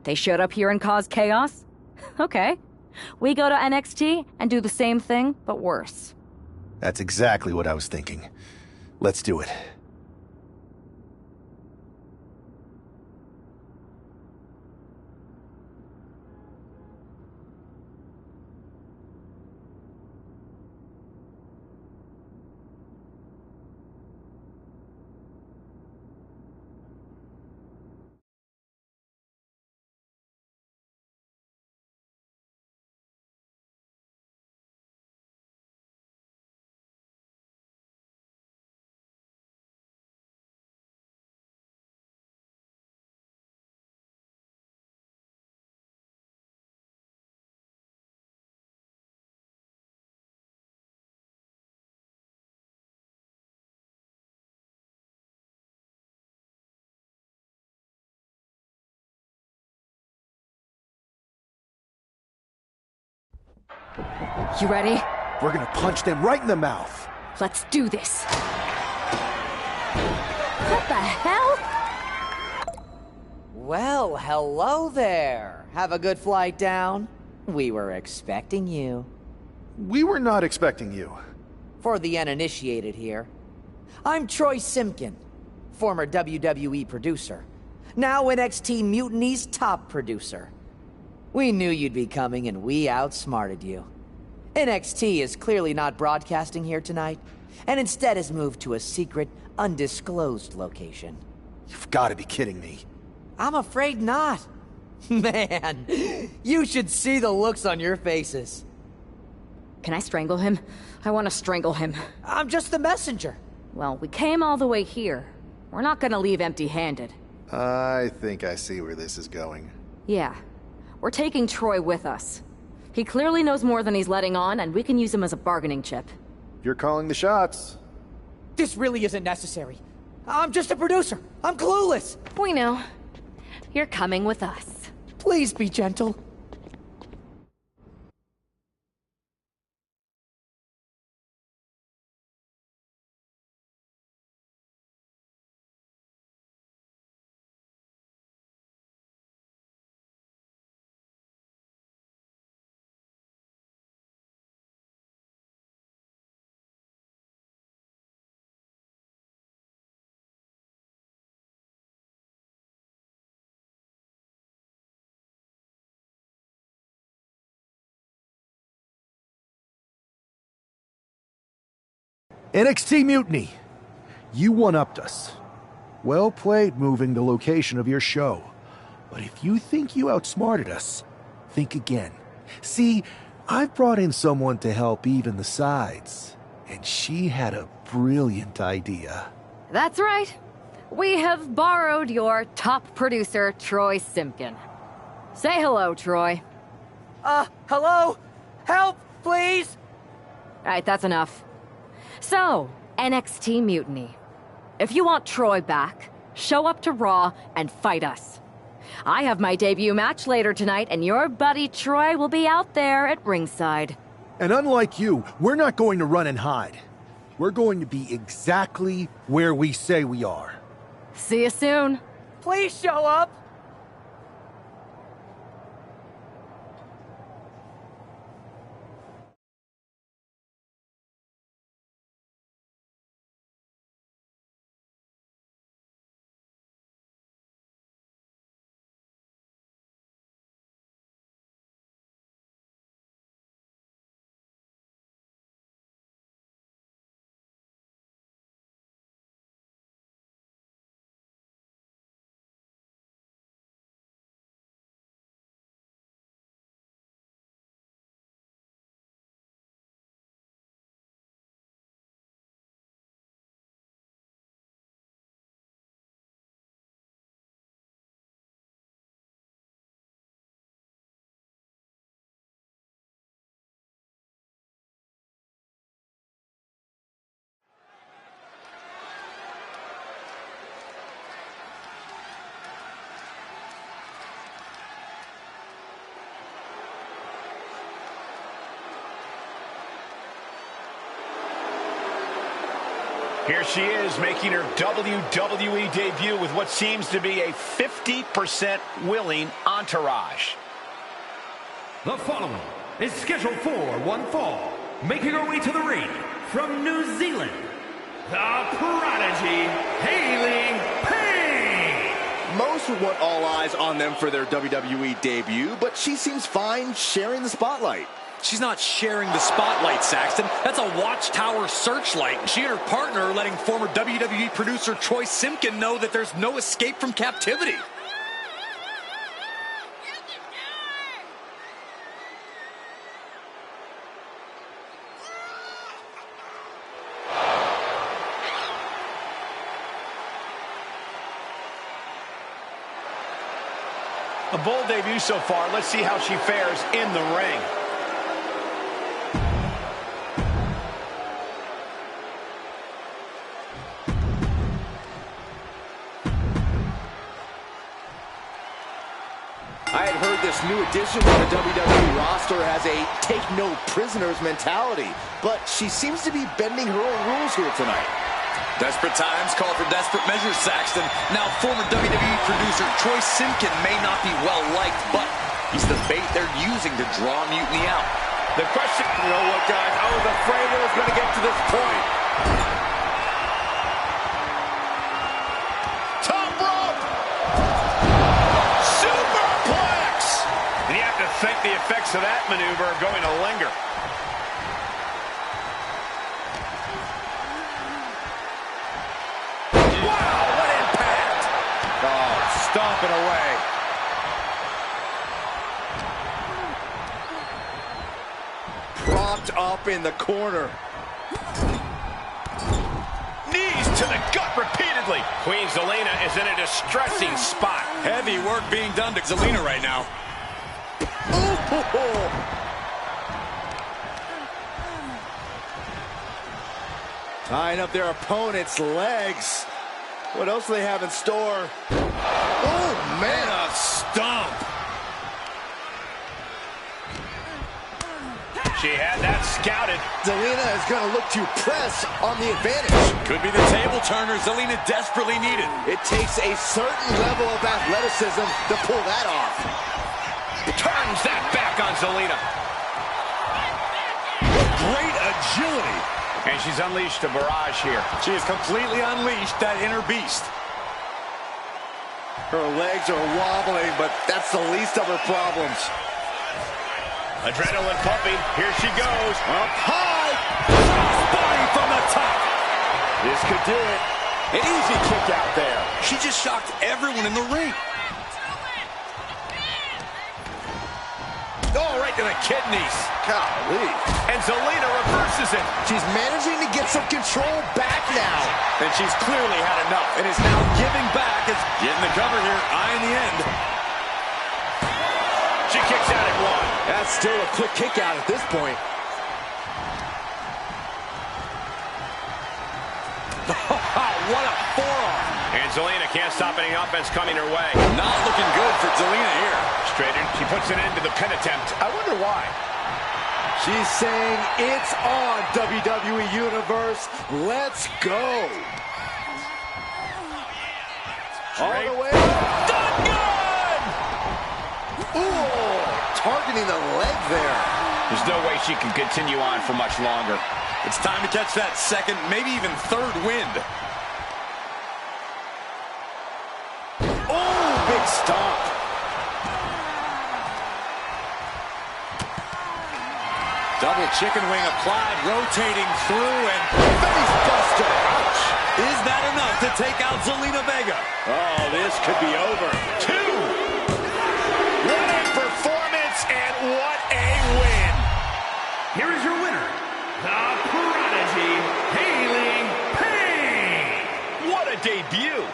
They showed up here and caused chaos? Okay. We go to NXT and do the same thing, but worse.
That's exactly what I was thinking. Let's do it.
You ready?
We're gonna punch them right in the mouth.
Let's do this. What the hell?
Well, hello there. Have a good flight down. We were expecting you.
We were not expecting you.
For the uninitiated here, I'm Troy Simkin, former WWE producer, now NXT Mutiny's top producer. We knew you'd be coming and we outsmarted you. NXT is clearly not broadcasting here tonight, and instead has moved to a secret, undisclosed location.
You've got to be kidding me.
I'm afraid not. Man, you should see the looks on your faces.
Can I strangle him? I want to strangle him.
I'm just the messenger.
Well, we came all the way here. We're not gonna leave empty-handed.
I think I see where this is going.
Yeah. We're taking Troy with us. He clearly knows more than he's letting on, and we can use him as a bargaining chip.
You're calling the shots.
This really isn't necessary. I'm just a producer. I'm clueless.
We know. You're coming with us.
Please be gentle.
NXT Mutiny, you one-upped us. Well played moving the location of your show. But if you think you outsmarted us, think again. See, I've brought in someone to help even the sides, and she had a brilliant idea.
That's right. We have borrowed your top producer, Troy Simpkin. Say hello, Troy.
Hello? Help, please?
Alright, that's enough. So, NXT Mutiny. If you want Troy back, show up to Raw and fight us. I have my debut match later tonight, and your buddy Troy will be out there at ringside.
And unlike you, we're not going to run and hide. We're going to be exactly where we say we are.
See you soon.
Please show up.
Here she is, making her WWE debut with what seems to be a 50% willing entourage.
The following is scheduled for one fall, making her way to the ring from New Zealand, the Prodigy, Hayley Payne.
Most would want all eyes on them for their WWE debut, but she seems fine sharing the spotlight.
She's not sharing the spotlight, Saxton. That's a watchtower searchlight. She and her partner are letting former WWE producer Troy Simpkin know that there's no escape from captivity.
A bold debut so far. Let's see how she fares in the ring.
I had heard this new addition to the WWE roster has a take-no-prisoners mentality, but she seems to be bending her own rules here tonight.
Desperate times call for desperate measures, Saxton. Now, former WWE producer Troy Simpkin may not be well-liked, but he's the bait they're using to draw Mutiny out.
The question, you know what, guys? I was afraid it was going to get to this point. Top rope! Superplex!
And you have to think the effects of that maneuver are going to linger.
Wow, what impact! Oh, stomping away. locked up in the corner.
Knees to the gut repeatedly. Queen Zelina is in a distressing spot.
Heavy work being done to Zelina right now.
Tying up their opponent's legs. What else do they have in store? Oh, man.
A stomp.
She had that scouted.
Zelina is going to look to press on the advantage.
Could be the table turner Zelina desperately needed.
It takes a certain level of athleticism to pull that off.
Turns that back on Zelina.
Great agility.
And she's unleashed a barrage here.
She has completely unleashed that inner beast.
Her legs are wobbling, but that's the least of her problems.
Adrenaline pumping. Here she goes.
Up high.
Body from the top.
This could do it. An easy kick out there.
She just shocked everyone in the ring.
Oh, right to the kidneys.
Golly.
And Zelina reverses it.
She's managing to get some control back now.
And she's clearly had enough and is now giving back. It's getting the cover here. Eye in the end.
She kicks out at one.
That's still a quick kick out at this point.
What a forearm.
And Zelina can't stop any offense coming her way.
Not looking good for Zelina here.
Straight in, she puts an end to the pin attempt. I wonder why.
She's saying it's on, WWE Universe. Let's go. All the way.
Done good!
Ooh, targeting the leg there.
There's no way she can continue on for much longer.
It's time to catch that second, maybe even third wind.
Oh, big stomp.
Double chicken wing applied, rotating through, and
face buster.
Ouch. Is that enough to take out Zelina Vega?
Oh, this could be over. 2. What a performance and what a win.
Here is your winner, the Prodigy, Hayley Payne.
What a debut.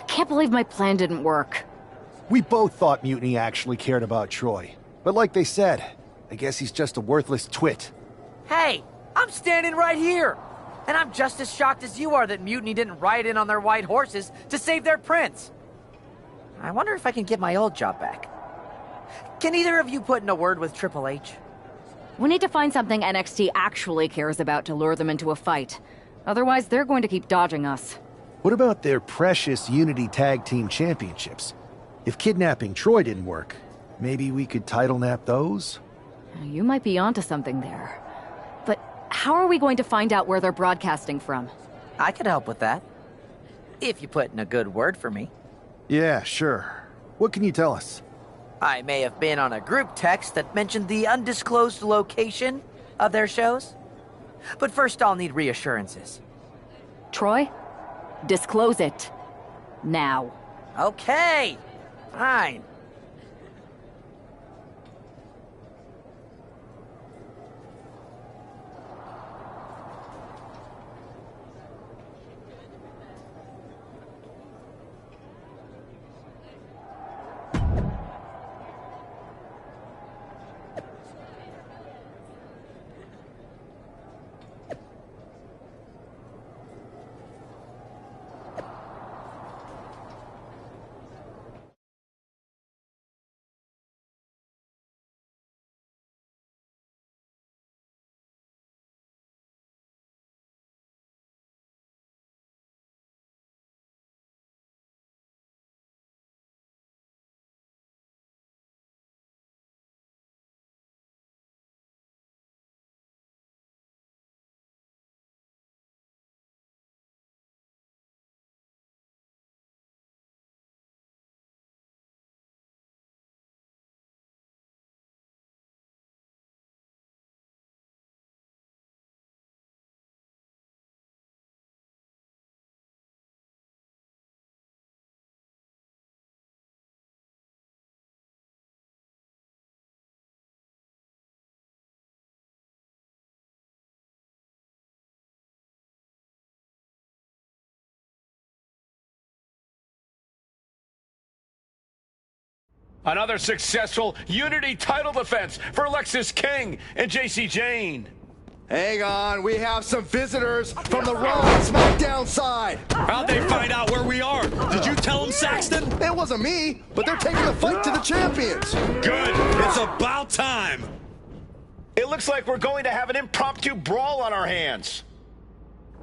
Can't believe my plan didn't work.
We both thought Mutiny actually cared about Troy. But like they said, I guess he's just a worthless twit.
Hey, I'm standing right here. And I'm just as shocked as you are that Mutiny didn't ride in on their white horses to save their prince. I wonder if I can get my old job back. Can either of you put in a word with Triple H?
We need to find something NXT actually cares about to lure them into a fight. Otherwise, they're going to keep dodging us.
What about their precious Unity Tag Team Championships? If kidnapping Troy didn't work, maybe we could title nap those?
You might be onto something there. But how are we going to find out where they're broadcasting from?
I could help with that. If you put in a good word for me.
Yeah, sure. What can you tell us?
I may have been on a group text that mentioned the undisclosed location of their shows. But first I'll need reassurances.
Troy? Disclose it. Now.
Okay. Fine.
Another successful Unity title defense for Lexis King and JC Jane.
Hang on, we have some visitors from the Raw and SmackDown side.
How'd they find out where we are? Did you tell them, Saxton?
It wasn't me, but they're taking the fight to the champions.
Good. It's about time.
It looks like we're going to have an impromptu brawl on our hands.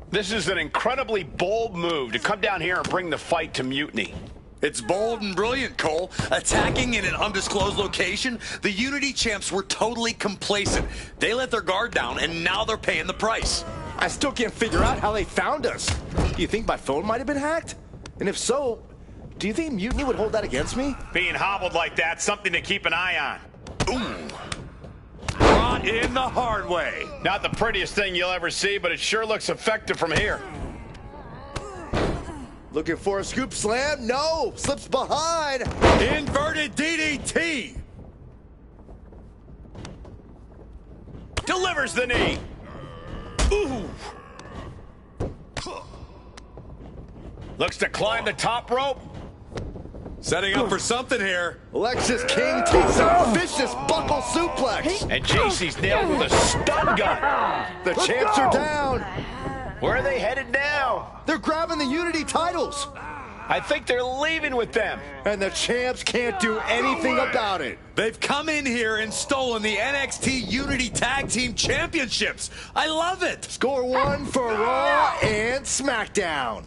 This is an incredibly bold move to come down here and bring the fight to Mutiny.
It's bold and brilliant, Cole. Attacking in an undisclosed location, the Unity champs were totally complacent. They let their guard down, and now they're paying the price.
I still can't figure out how they found us. Do you think my phone might have been hacked? And if so, do you think Mutiny would hold that against me?
Being hobbled like that's something to keep an eye on.
Ooh.
Brought in the hard way. Not the prettiest thing you'll ever see, but it sure looks effective from here.
Looking for a scoop slam? No! Slips behind!
Inverted DDT!
Delivers the knee! Ooh! Looks to climb the top rope.
Setting up for something here.
Lexis King takes a vicious buckle suplex.
And JC's nailed with a stun gun.
The champs are down.
Where are they headed now?
They're grabbing the Unity titles.
I think they're leaving with them.
And the champs can't do anything about it.
They've come in here and stolen the NXT Unity Tag Team Championships. I love it.
Score one for Raw and SmackDown.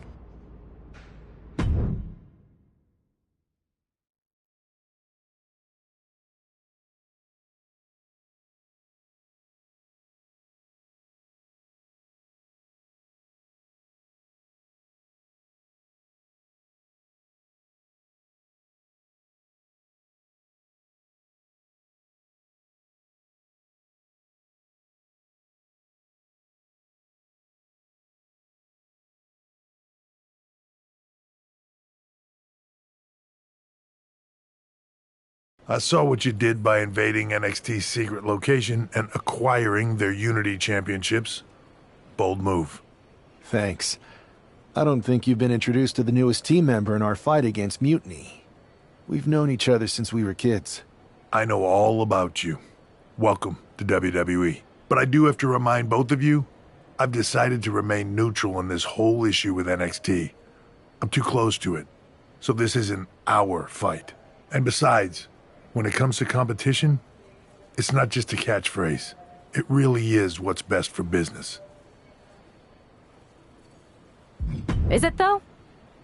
I saw what you did by invading NXT's secret location and acquiring their Unity championships. Bold move.
Thanks. I don't think you've been introduced to the newest team member in our fight against Mutiny. We've known each other since we were kids.
I know all about you. Welcome to WWE. But I do have to remind both of you, I've decided to remain neutral in this whole issue with NXT. I'm too close to it. So this isn't our fight. And besides, when it comes to competition, it's not just a catchphrase. It really is what's best for business.
Is it, though?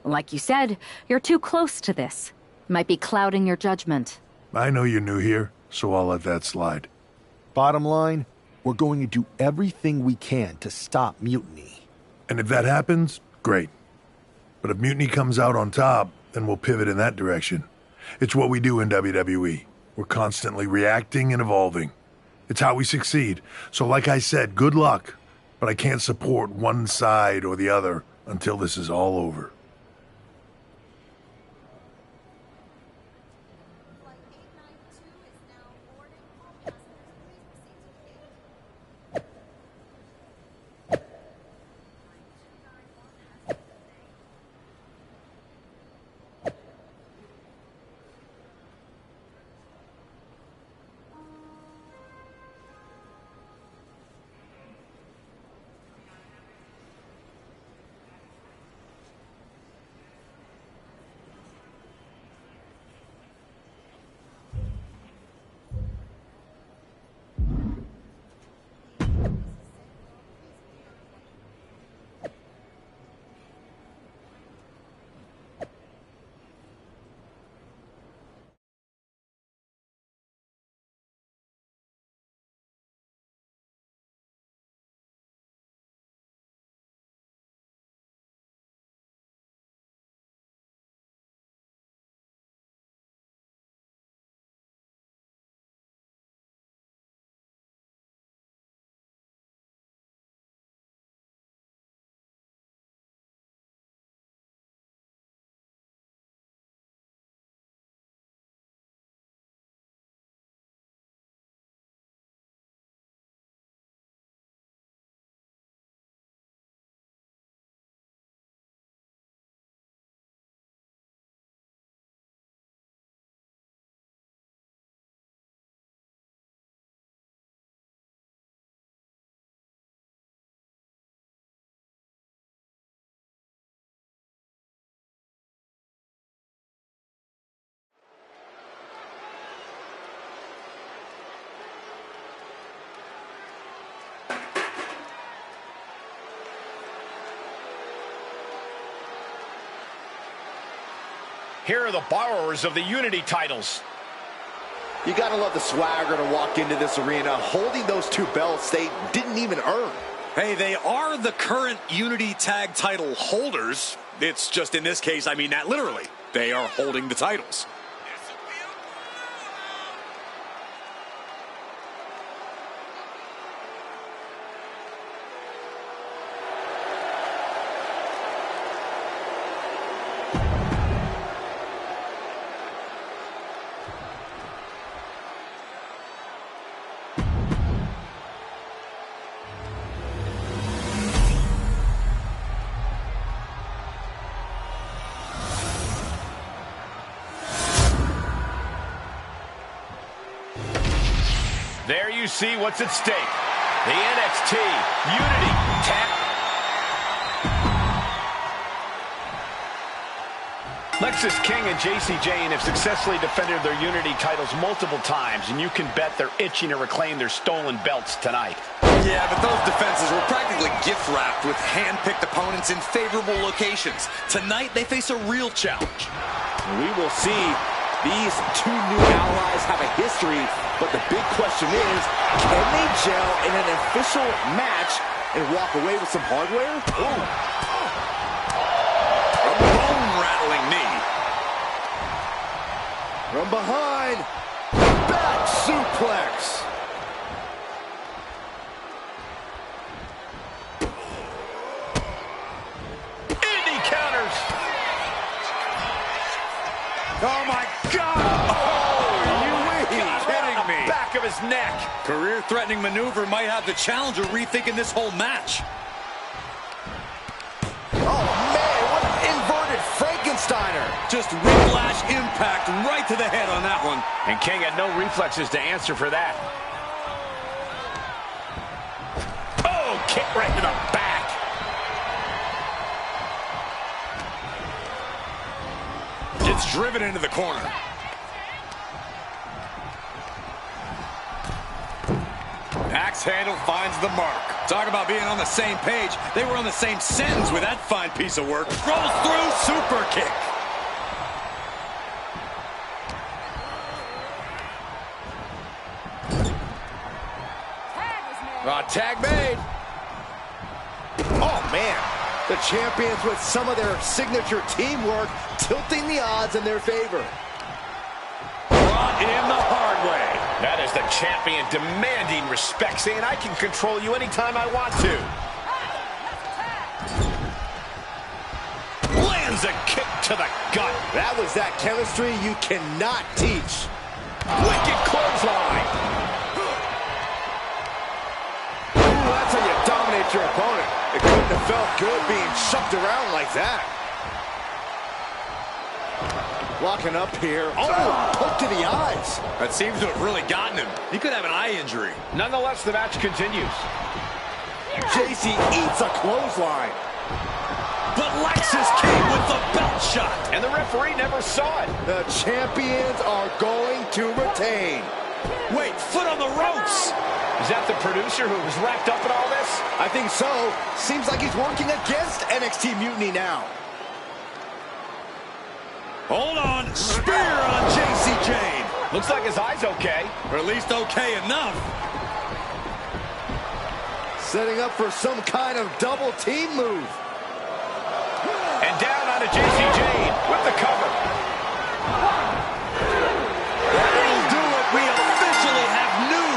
Like you said, you're too close to this. Might be clouding your judgment.
I know you're new here, so I'll let that slide.
Bottom line, we're going to do everything we can to stop Mutiny.
And if that happens, great. But if Mutiny comes out on top, then we'll pivot in that direction. It's what we do in WWE. We're constantly reacting and evolving. It's how we succeed. So like I said, good luck. But I can't support one side or the other until this is all over.
Here are the borrowers of the Unity titles.
You gotta love the swagger to walk into this arena holding those two belts they didn't even earn.
Hey, they are the current Unity Tag title holders. It's just in this case, I mean that literally. They are holding the titles.
There you see what's at stake. The NXT Unity Tag. Lexis King and JC Jane have successfully defended their Unity titles multiple times, and you can bet they're itching to reclaim their stolen belts tonight.
Yeah, but those defenses were practically gift-wrapped with hand-picked opponents in favorable locations. Tonight, they face a real challenge.
We will see. These two new allies have a history, but the big question is, can they gel in an official match and walk away with some hardware?
Ooh. A bone-rattling knee.
From behind, back suplex.
Indy counters.
Oh, my God!
Oh, you
kidding me?
Back of his neck.
Career-threatening maneuver might have the challenger rethinking this whole match.
Oh, man, what an inverted Frankensteiner.
Just whiplash impact right to the head on that one.
And King had no reflexes to answer for that. Oh, kick right to the back.
Gets driven into the corner.
Axe handle finds the mark. Talk about being on the same page. They were on the same sentence with that fine piece of work. Rolls through, super kick.
Tag made. Oh, man. The champions with some of their signature teamwork tilting the odds in their favor.
Brought in the hard way.
That is the champion demanding respect, saying I can control you anytime I want to. Lands a kick to the gut.
That was that chemistry you cannot teach.
Wicked clothesline.
Ooh, that's how you dominate your opponent. It couldn't have felt good being shoved around like that. Locking up here. Oh, poke to the eyes.
That seems to have really gotten him. He could have an eye injury.
Nonetheless, the match continues.
JC eats a clothesline.
But Lexis came with the belt shot.
And the referee never saw it.
The champions are going to retain.
Wait, foot on the ropes.
Is that the producer who was wrapped up in all this?
I think so. Seems like he's working against NXT Mutiny now.
Hold on. Spear on JC Jane.
Looks like his eye's okay.
Or at least okay enough.
Setting up for some kind of double team move.
And down onto JC Jane with the cover.
That'll do it. We officially have new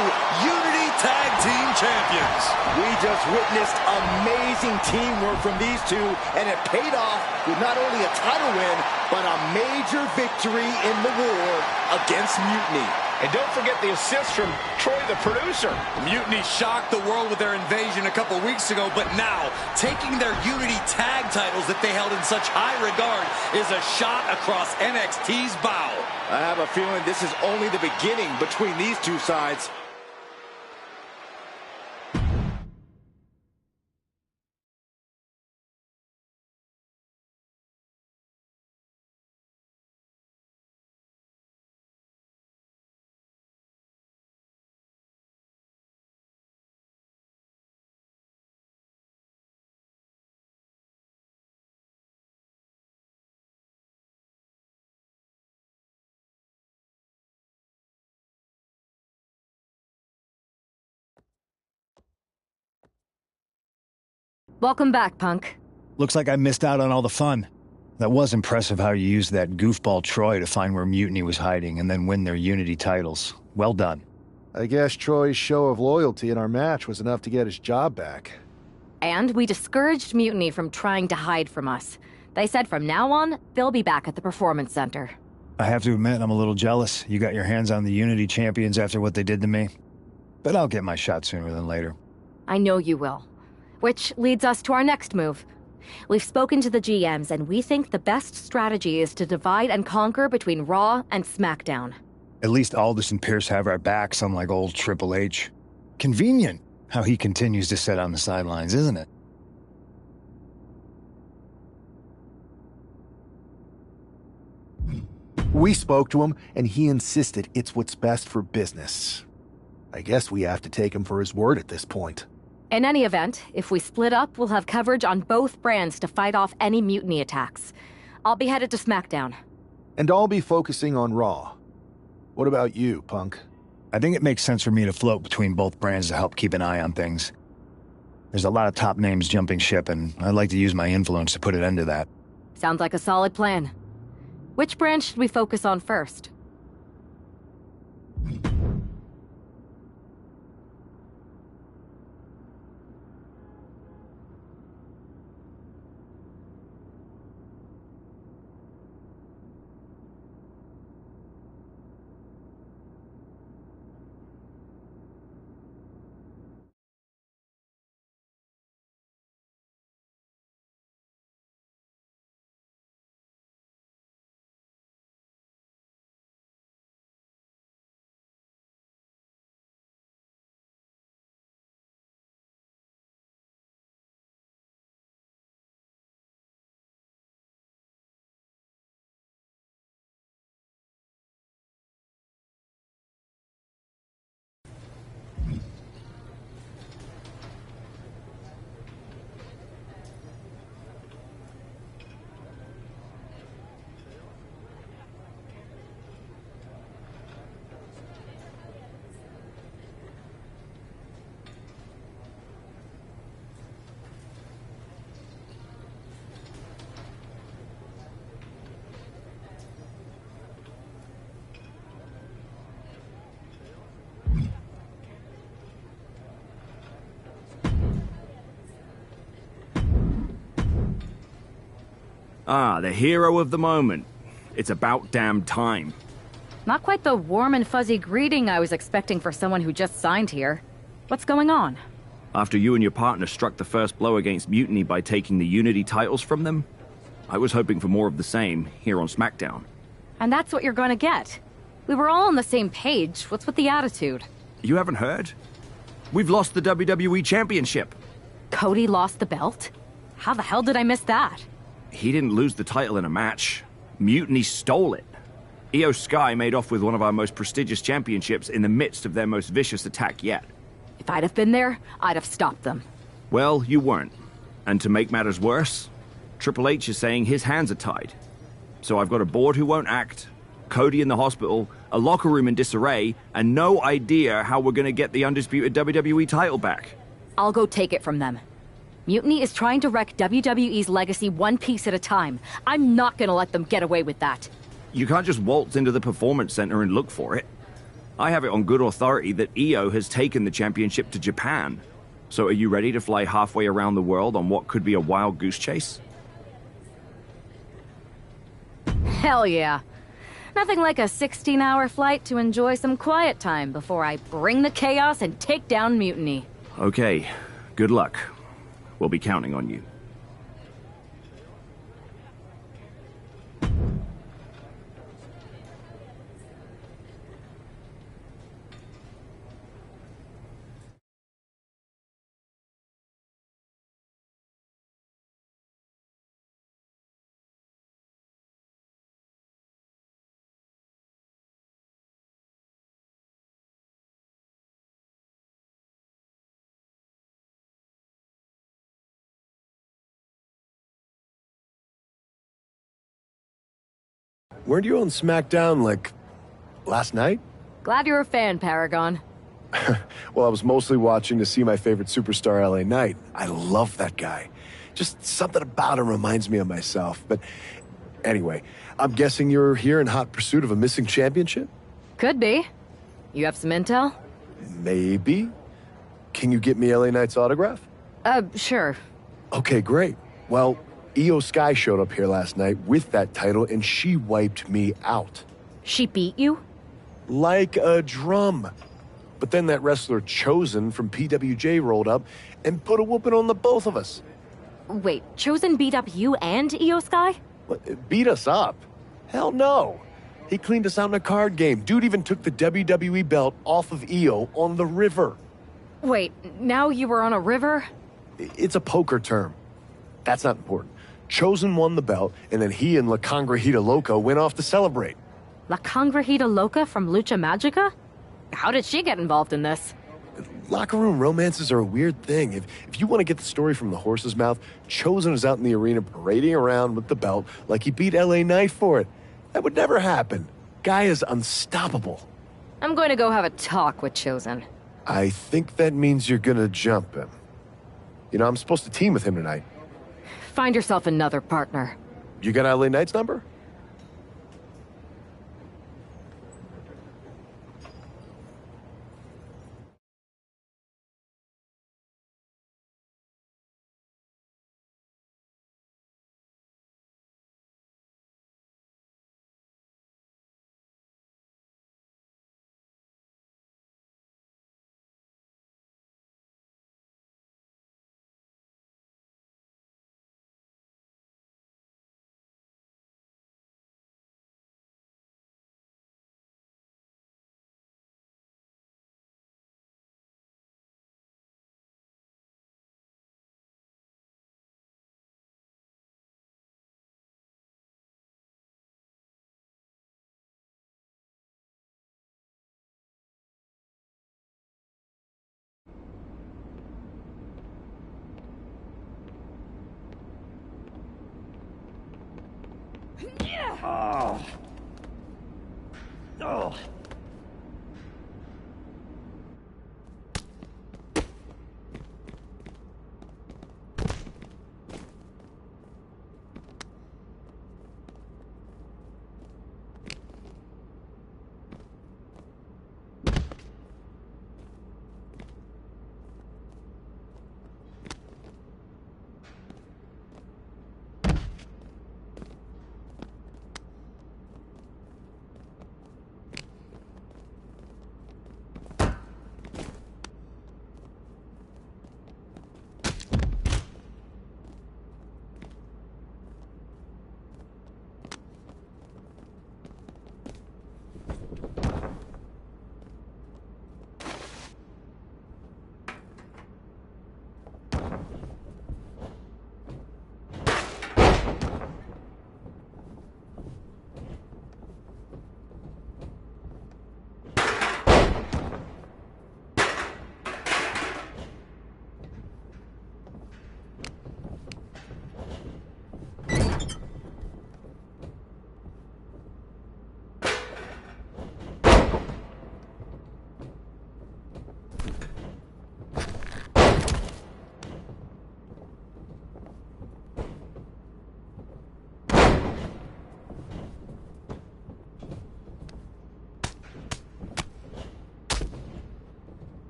Unity Tag Team Champions.
We just witnessed amazing teamwork from these two, and it paid off with not only a title win, but a major victory in the war against Mutiny.
And don't forget the assist from Troy, the producer.
Mutiny shocked the world with their invasion a couple weeks ago, but now, taking their Unity Tag titles that they held in such high regard is a shot across NXT's bow.
I have a feeling this is only the beginning between these two sides.
Welcome back, Punk.
Looks like I missed out on all the fun. That was impressive how you used that goofball Troy to find where Mutiny was hiding and then win their Unity titles. Well done.
I guess Troy's show of loyalty in our match was enough to get his job back.
And we discouraged Mutiny from trying to hide from us. They said from now on, they'll be back at the Performance Center.
I have to admit, I'm a little jealous. You got your hands on the Unity champions after what they did to me. But I'll get my shot sooner than later.
I know you will. Which leads us to our next move. We've spoken to the GMs, and we think the best strategy is to divide and conquer between Raw and SmackDown.
At least Aldous and Pierce have our backs, unlike old Triple H. Convenient how he continues to sit on the sidelines, isn't it?
We spoke to him, and he insisted it's what's best for business. I guess we have to take him for his word at this point.
In any event, if we split up, we'll have coverage on both brands to fight off any Mutiny attacks. I'll be headed to SmackDown.
And I'll be focusing on Raw. What about you, Punk?
I think it makes sense for me to float between both brands to help keep an eye on things. There's a lot of top names jumping ship, and I'd like to use my influence to put an end to that.
Sounds like a solid plan. Which brand should we focus on first?
Ah, the hero of the moment. It's about damn time.
Not quite the warm and fuzzy greeting I was expecting for someone who just signed here. What's going on?
After you and your partner struck the first blow against Mutiny by taking the Unity titles from them, I was hoping for more of the same here on SmackDown.
And that's what you're gonna get. We were all on the same page. What's with the attitude?
You haven't heard? We've lost the WWE Championship.
Cody lost the belt? How the hell did I miss that?
He didn't lose the title in a match. Mutiny stole it. Io Sky made off with one of our most prestigious championships in the midst of their most vicious attack yet.
If I'd have been there, I'd have stopped them.
Well, you weren't. And to make matters worse, Triple H is saying his hands are tied. So I've got a board who won't act, Cody in the hospital, a locker room in disarray, and no idea how we're gonna get the undisputed WWE title back.
I'll go take it from them. Mutiny is trying to wreck WWE's legacy one piece at a time. I'm not gonna let them get away with that.
You can't just waltz into the Performance Center and look for it. I have it on good authority that Io has taken the championship to Japan. So are you ready to fly halfway around the world on what could be a wild goose chase?
Hell yeah. Nothing like a 16-hour flight to enjoy some quiet time before I bring the chaos and take down Mutiny.
Okay, good luck. We'll be counting on you.
Weren't you on SmackDown, like, last night?
Glad you're a fan, Paragon.
Well, I was mostly watching to see my favorite superstar, LA Knight. I love that guy. Just something about him reminds me of myself. But anyway, I'm guessing you're here in hot pursuit of a missing championship?
Could be. You have some intel?
Maybe. Can you get me LA Knight's autograph?
Sure.
Okay, great. Well, Io Sky showed up here last night with that title, and she wiped me out.
She beat you?
Like a drum. But then that wrestler Chosen from PWJ rolled up and put a whooping on the both of us.
Wait, Chosen beat up you and Io Sky?
What, beat us up? Hell no. He cleaned us out in a card game. Dude even took the WWE belt off of Io on the river.
Wait, now you were on a river?
It's a poker term. That's not important. Chosen won the belt, and then he and La Congrejita Loca went off to celebrate.
La Congrejita Loca from Lucha Magica? How did she get involved in this?
Locker room romances are a weird thing. If you want to get the story from the horse's mouth, Chosen is out in the arena parading around with the belt like he beat LA Knight for it. That would never happen. Guy is unstoppable.
I'm going to go have a talk with Chosen.
I think that means you're gonna jump him. You know, I'm supposed to team with him tonight.
Find yourself another partner.
You got LA Knight's number?
Oh. Oh.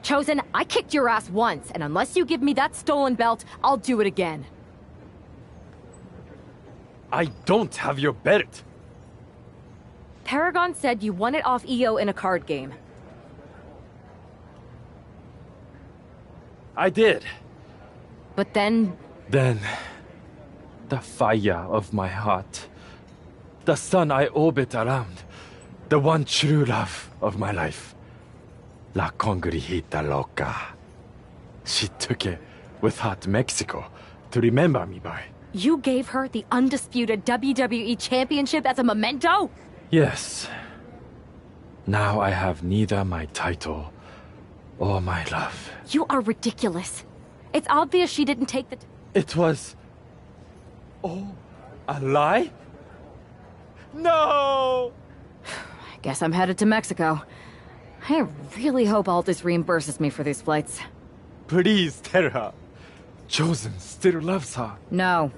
Chosen, I kicked your ass once, and unless you give me that stolen belt, I'll do it again.
I don't have your belt.
Paragon said you won it off EO in a card game.
I did.
But then...
Then... the fire of my heart. The sun I orbit around. The one true love of my life. La Congrijita Loca. She took it with her to Mexico to remember me by.
You gave her the undisputed WWE Championship as a memento?
Yes. Now I have neither my title or my love.
You are ridiculous. It's obvious she didn't take the...
It was... Oh, a lie? No!
I guess I'm headed to Mexico. I really hope Aldous reimburses me for these flights.
Please tell her. Chosen still loves her.
No.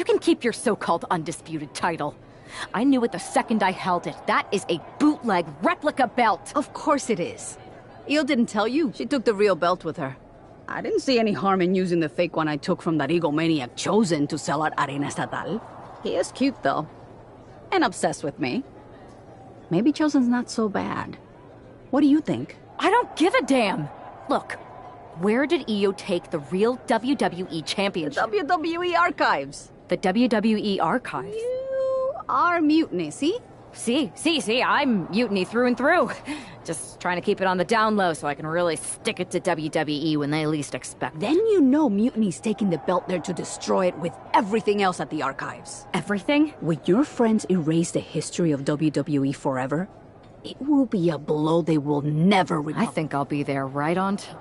You can keep your so-called undisputed title. I knew it the second I held it. That is a bootleg replica belt.
Of course it is. Io didn't tell you. She took the real belt with her. I didn't see any harm in using the fake one I took from that egomaniac Chosen to sell at Arena Estatal. He is cute, though. And obsessed with me. Maybe Chosen's not so bad. What do you think?
I don't give a damn. Look, where did Io take the real WWE Championship?
The WWE Archives.
The WWE Archives?
You are Mutiny, see?
See, I'm Mutiny through and through. Just trying to keep it on the down low so I can really stick it to WWE when they least expect it.
Then you know Mutiny's taking the belt there to destroy it with everything else at the Archives.
Everything?
When your friends erase the history of WWE forever, it will be a blow they will never recover.
I think I'll be there right on time.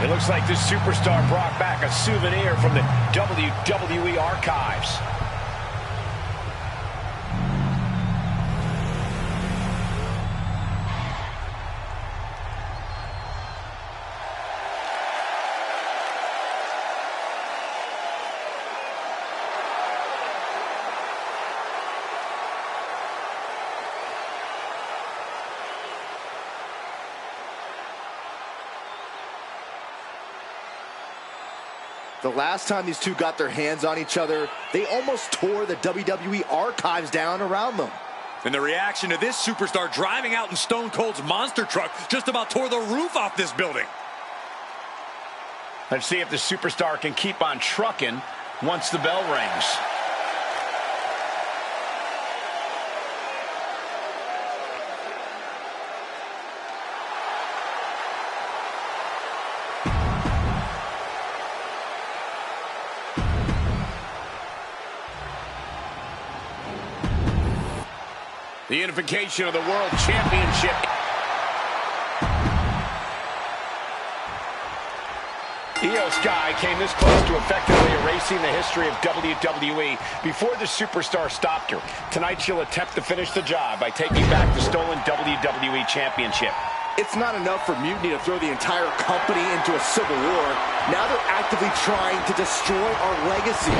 It looks like this superstar brought back a souvenir from the WWE archives.
The last time these two got their hands on each other, they almost tore the WWE archives down around them.
And the reaction to this superstar driving out in Stone Cold's monster truck just about tore the roof off this building.
Let's see if the superstar can keep on trucking once the bell rings. The unification of the World Championship. Io Sky came this close to effectively erasing the history of WWE before the superstar stopped her. Tonight she'll attempt to finish the job by taking back the stolen WWE Championship.
It's not enough for Mutiny to throw the entire company into a civil war. Now they're actively trying to destroy our legacy.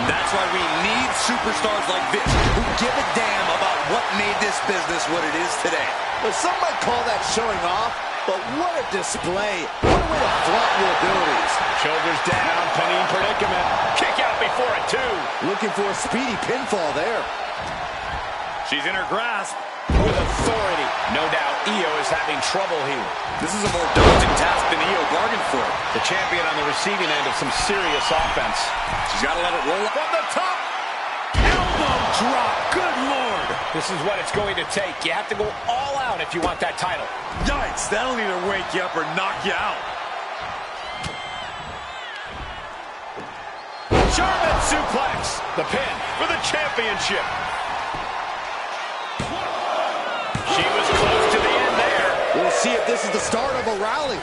That's why we need superstars like this who give a damn about what made this business what it is today.
Well, some might call that showing off, but what a display. What a way to flaunt your abilities.
Shoulders down, pinning predicament. Kick out before a 2.
Looking for a speedy pinfall there.
She's in her grasp.
With authority. No doubt Io is having trouble here.
This is a more daunting task than Io bargained for.
The champion on the receiving end of some serious offense.
She's got to let it roll up
from the top.
Elbow drop. Good Lord.
This is what it's going to take. You have to go all out if you want that title.
Yikes. That'll either wake you up or knock you out.
German suplex. The pin for the championship. She was close to the end there.
We'll see if this is the start of a rally.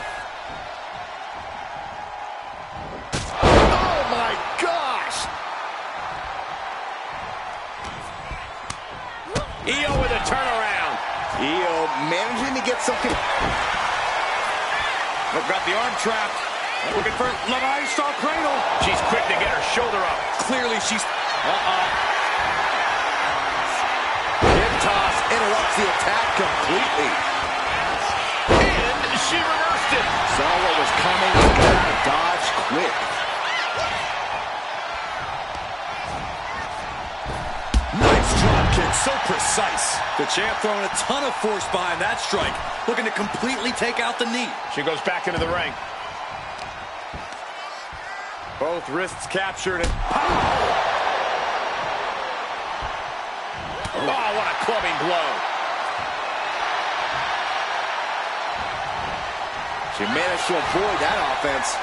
Oh, my gosh.
Io with a turnaround.
Io managing to get something.
They've got the arm trapped. Looking for Levi Star Cradle.
She's quick to get her shoulder up.
Clearly she's...
Toss interrupts the attack completely.
And she reversed it.
Saw what was coming and got out of dodge quick.
Nice drop kick, so precise. The champ throwing a ton of force behind that strike, looking to completely take out the knee.
She goes back into the ring.
Both wrists captured and pow!
Oh, what a clubbing blow.
She managed to avoid that offense.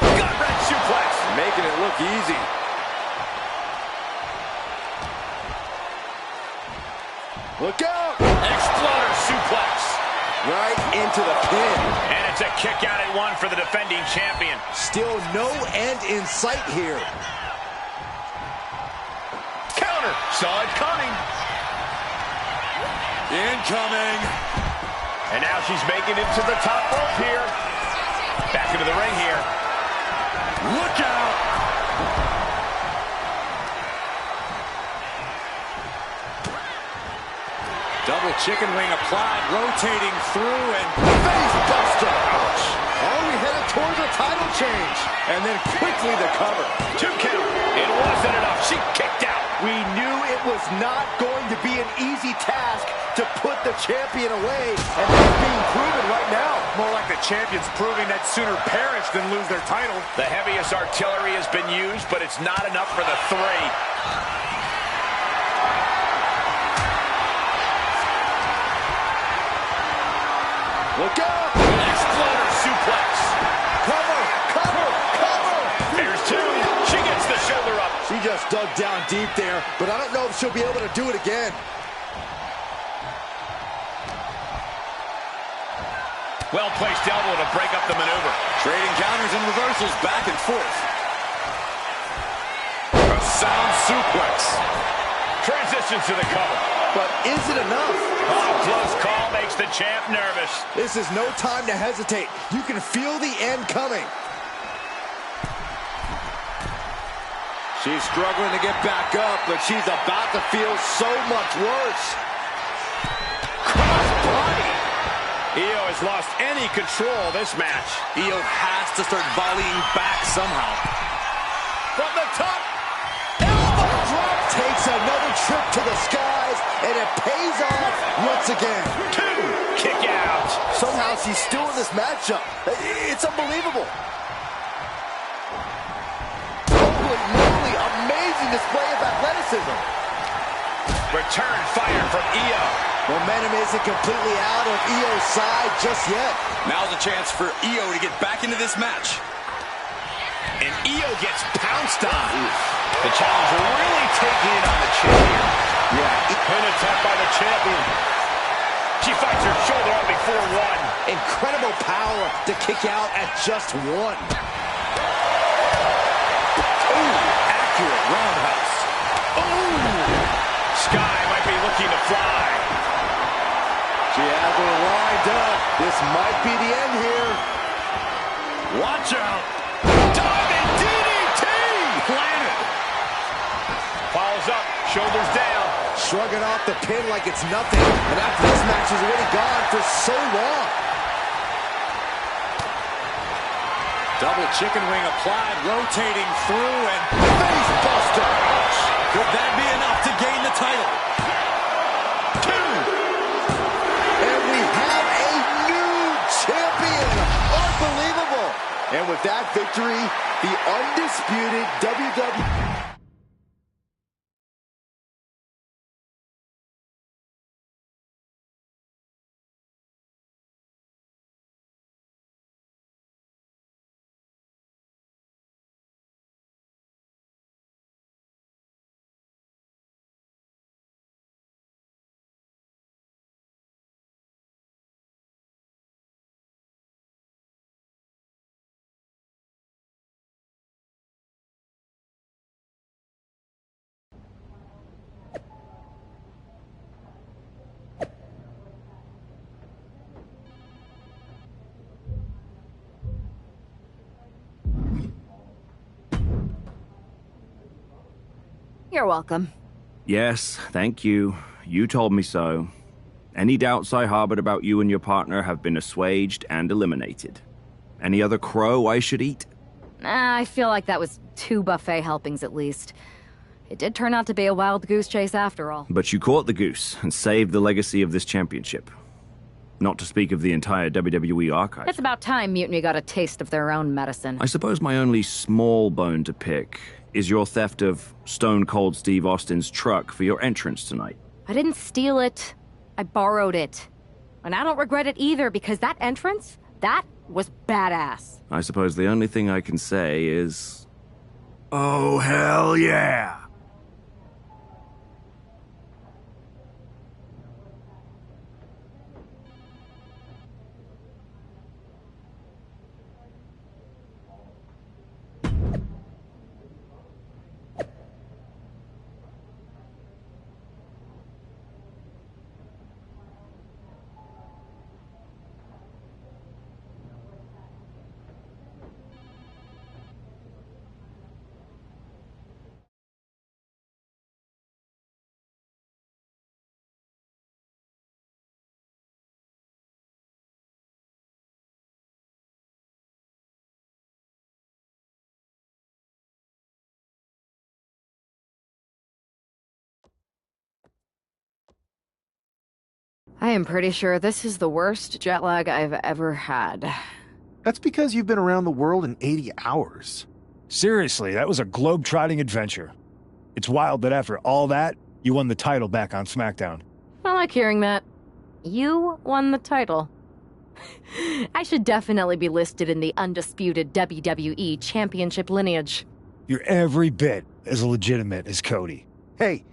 Gut-wrench suplex.
Making it look easy. Look out.
Exploder suplex.
Right into the pin.
And it's a kick out at 1 for the defending champion.
Still no end in sight here.
Saw it coming.
Incoming.
And now she's making it to the top rope here. Back into the ring here.
Look out. Double chicken wing applied, rotating through and
face buster. Ouch. Are we headed towards a title change? And then quickly the cover.
2 count. It wasn't enough. She kicked out.
We knew it was not going to be an easy task to put the champion away, and that's being proven right now.
More like the champion's proving that sooner perish than lose their title.
The heaviest artillery has been used, but it's not enough for the 3.
Look out!
Exploder suplex.
Cover, cover, cover!
There's 2. She gets the shoulder up.
She just dug down deep there, but I don't know if she'll be able to do it again.
Well-placed elbow to break up the maneuver.
Trading counters and reversals back and forth. A sound suplex.
Transitions to the cover.
But is it enough?
Oh, close call makes the champ nervous.
This is no time to hesitate. You can feel the end coming.
She's struggling to get back up, but she's about to feel so much worse.
Crossbody. Io has lost any control of this match.
Io has to start volleying back somehow.
From the top.
Elbow drop takes another trip to the skies, and it pays off once again.
2 kick out.
Somehow she's still in this matchup. It's unbelievable. Holy moly, amazing display of athleticism.
Return fire from Io.
Momentum isn't completely out of Io's side just yet.
Now's a chance for Io to get back into this match.
And Io gets pounced on. The challenger really taking it on the chin here.
Yeah.
Pin attempt by the champion. She fights her shoulder up before one.
Incredible power to kick out at just one.
Accurate roundhouse.
Sky might be looking to fly.
She has her lined up. This might be the end here.
Watch out.
Diving DDT! Planted. Follows up, shoulders down.
Shrugging off the pin like it's nothing. And after this match is already gone for so long.
Double chicken wing applied, rotating through, and face buster. Could that be enough to gain the title?
2. And we have a new champion. Unbelievable. And with that victory, the undisputed WWE...
You're welcome.
Yes, thank you. You told me so. Any doubts I harbored about you and your partner have been assuaged and eliminated. Any other crow I should eat?
I feel like that was 2 buffet helpings at least. It did turn out to be a wild goose chase after all.
But you caught the goose and saved the legacy of this championship. Not to speak of the entire WWE archive.
It's about time Mutiny got a taste of their own medicine.
I suppose my only small bone to pick is your theft of Stone Cold Steve Austin's truck for your entrance tonight.
I didn't steal it. I borrowed it. And I don't regret it either, because that entrance, that was badass.
I suppose the only thing I can say is... oh, hell yeah!
I am pretty sure this is the worst jet lag I've ever had.
That's because you've been around the world in 80 hours.
Seriously, that was a globe-trotting adventure. It's wild that after all that, you won the title back on SmackDown.
I like hearing that. You won the title. I should definitely be listed in the undisputed WWE Championship lineage.
You're every bit as legitimate as Cody.
Hey,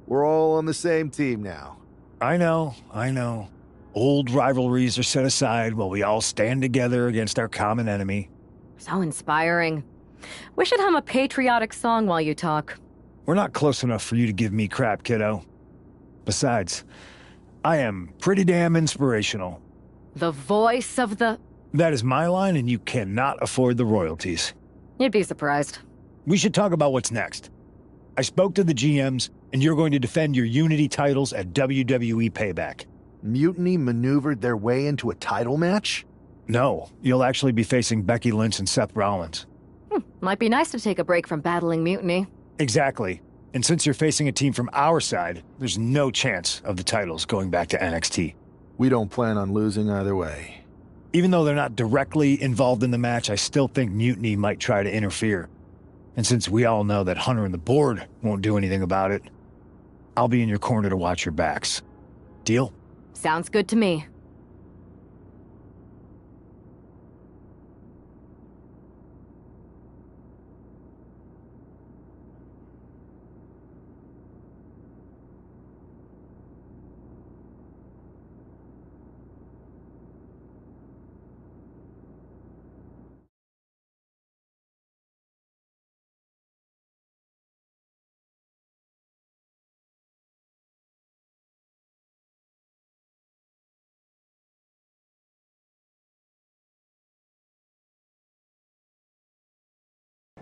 we're all on the same team now.
I know.
Old rivalries are set aside while we all stand together against our common enemy.
So inspiring. We should hum a patriotic song while you talk.
We're not close enough for you to give me crap, kiddo. Besides, I am pretty damn inspirational.
The voice of the...
That is my line, and you cannot afford the royalties.
You'd be surprised.
We should talk about what's next. I spoke to the GMs, and you're going to defend your Unity titles at WWE Payback.
Mutiny maneuvered their way into a title match?
No, you'll actually be facing Becky Lynch and Seth Rollins.
Might be nice to take a break from battling Mutiny.
Exactly. And since you're facing a team from our side, there's no chance of the titles going back to NXT.
We don't plan on losing either way.
Even though they're not directly involved in the match, I still think Mutiny might try to interfere. And since we all know that Hunter and the board won't do anything about it, I'll be in your corner to watch your backs. Deal?
Sounds good to me.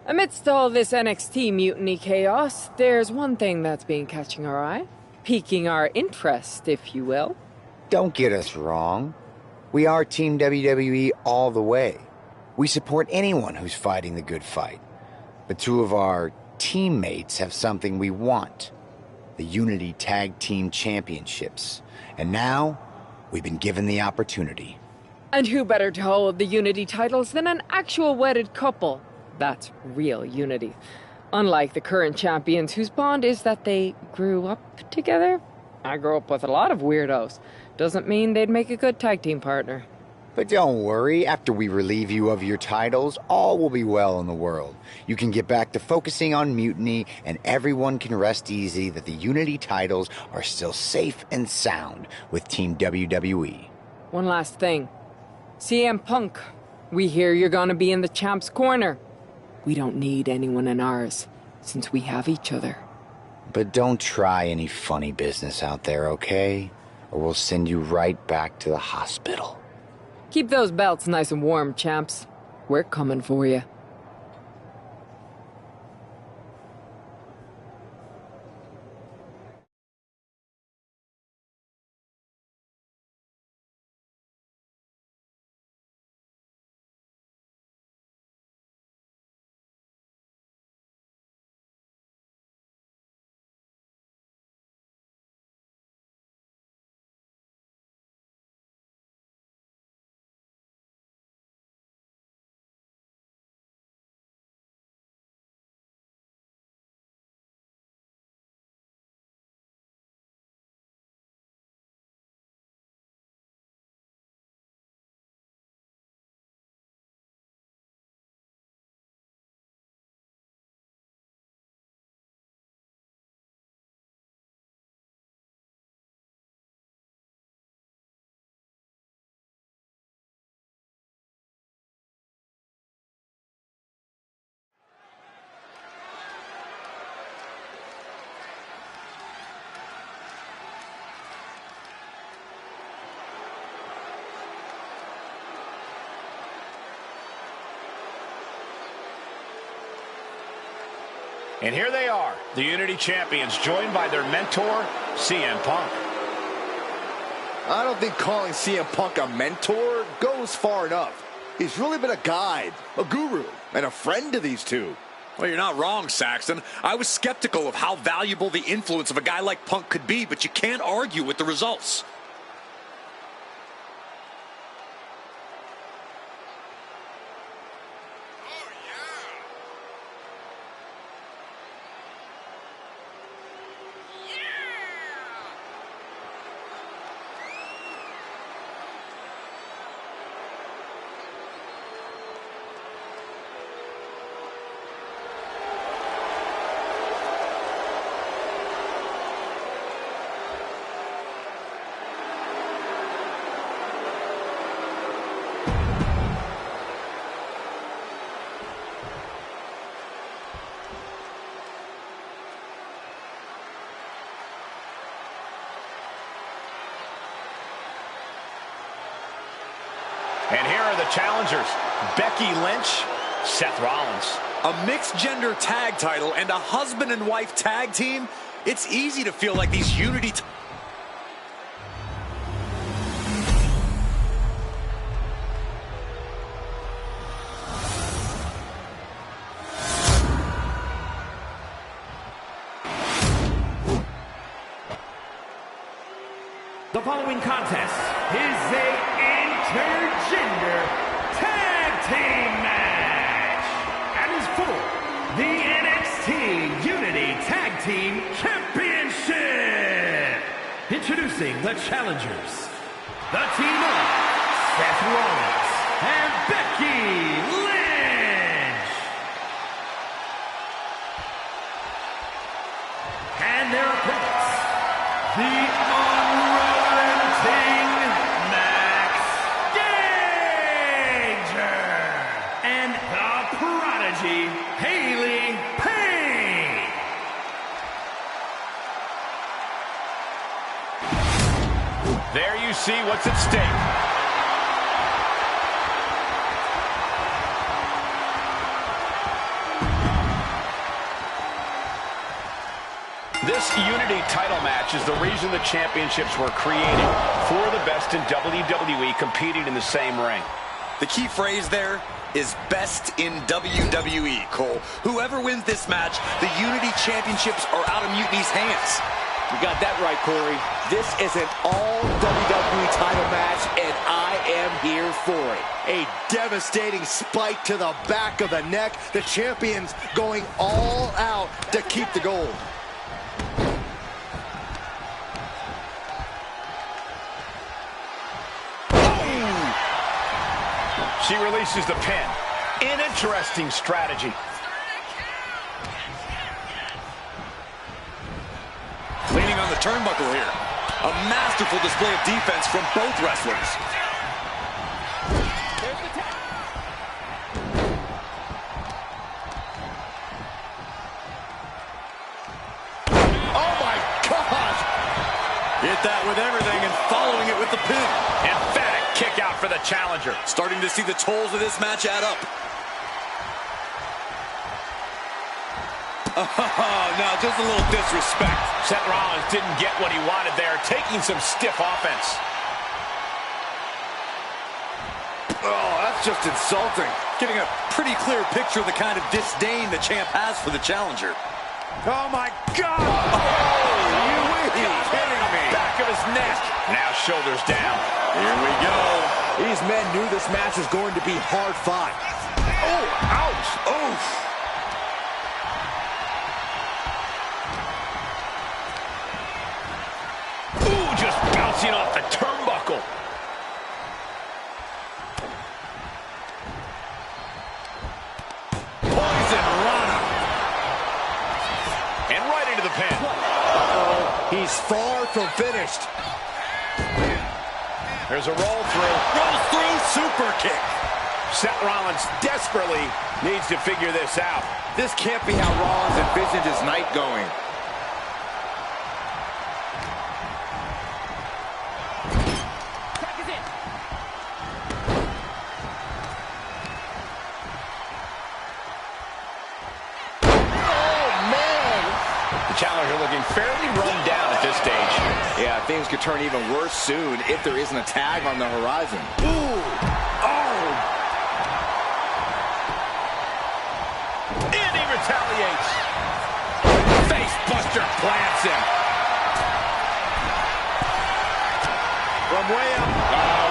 Amidst all this NXT mutiny chaos, there's one thing that's been catching our eye. Piquing our interest, if you will.
Don't get us wrong. We are Team WWE all the way. We support anyone who's fighting the good fight. But two of our teammates have something we want. The Unity Tag Team Championships. And now, we've been given the opportunity.
And who better to hold the Unity titles than an actual wedded couple? That's real unity. Unlike the current champions whose bond is that they grew up together. I grew up with a lot of weirdos. Doesn't mean they'd make a good tag team partner.
But don't worry, after we relieve you of your titles, all will be well in the world. You can get back to focusing on Mutiny, and everyone can rest easy that the Unity titles are still safe and sound with Team WWE.
One last thing. CM Punk, we hear you're gonna be in the champ's corner. We don't need anyone in ours, since we have each other.
But don't try any funny business out there, okay? Or we'll send you right back to the hospital.
Keep those belts nice and warm, champs. We're coming for you.
And here they are, the Unity Champions, joined by their mentor, CM Punk.
I don't think calling CM Punk a mentor goes far enough. He's really been a guide, a guru, and a friend to these two.
Well, you're not wrong, Saxton. I was skeptical of how valuable the influence of a guy like Punk could be, but you can't argue with the results.
And here are the challengers, Becky Lynch, Seth Rollins.
A mixed-gender tag title and a husband and wife tag team? It's easy to feel like these Unity...
The following contest is a intergender tag team match and is for the NXT Unity Tag Team Championship. Introducing the challengers, the team of Seth Rollins and Becky Lynch. And their opponents, the
There you see what's at stake. This Unity title match is the reason the championships were created, for the best in WWE competing in the same ring.
The key phrase there is best in WWE, Cole. Whoever wins this match, the Unity Championships are out of Mutiny's hands.
You got that right, Corey. This is an all WWE title match, and I am here for it. A devastating spike to the back of the neck. The champions going all out to keep the gold.
She releases the pin. An interesting strategy.
Leaning on the turnbuckle here. A masterful display of defense from both wrestlers.
There's the tag.
Oh my gosh!
Hit that with everything and following it with the pin.
Emphatic kick out for the challenger.
Starting to see the tolls of this match add up. Oh, now just a little disrespect.
Seth Rollins didn't get what he wanted there, taking some stiff offense.
Oh, that's just insulting.
Getting a pretty clear picture of the kind of disdain the champ has for the challenger.
Oh my God! Oh, you kidding me?
Back of his neck. Now shoulders down.
Here we go.
These men knew this match was going to be hard fought. Oh, ouch! Oof!
Just bouncing off the turnbuckle.
Poison Rana.
And right into the pin.
Uh-oh. He's far from finished.
There's a roll through.
Rolls through, super kick.
Seth Rollins desperately needs to figure this out.
This can't be how Rollins envisioned his night going.
Challenger looking fairly run down at this stage.
Yeah, things could turn even worse soon if there isn't a tag on the horizon. Ooh! Oh!
And he retaliates. Face buster plants him. From way up.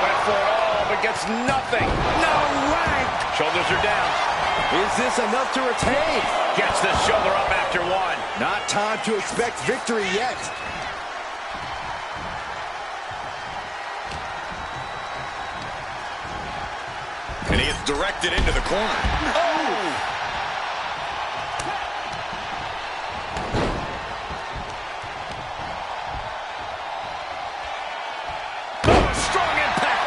Went for it all, but gets nothing. No way! Shoulders are down.
Is this enough to retain?
Gets the shoulder up after one.
Not time to expect victory yet.
And he gets directed into the corner.
Oh!
Strong impact.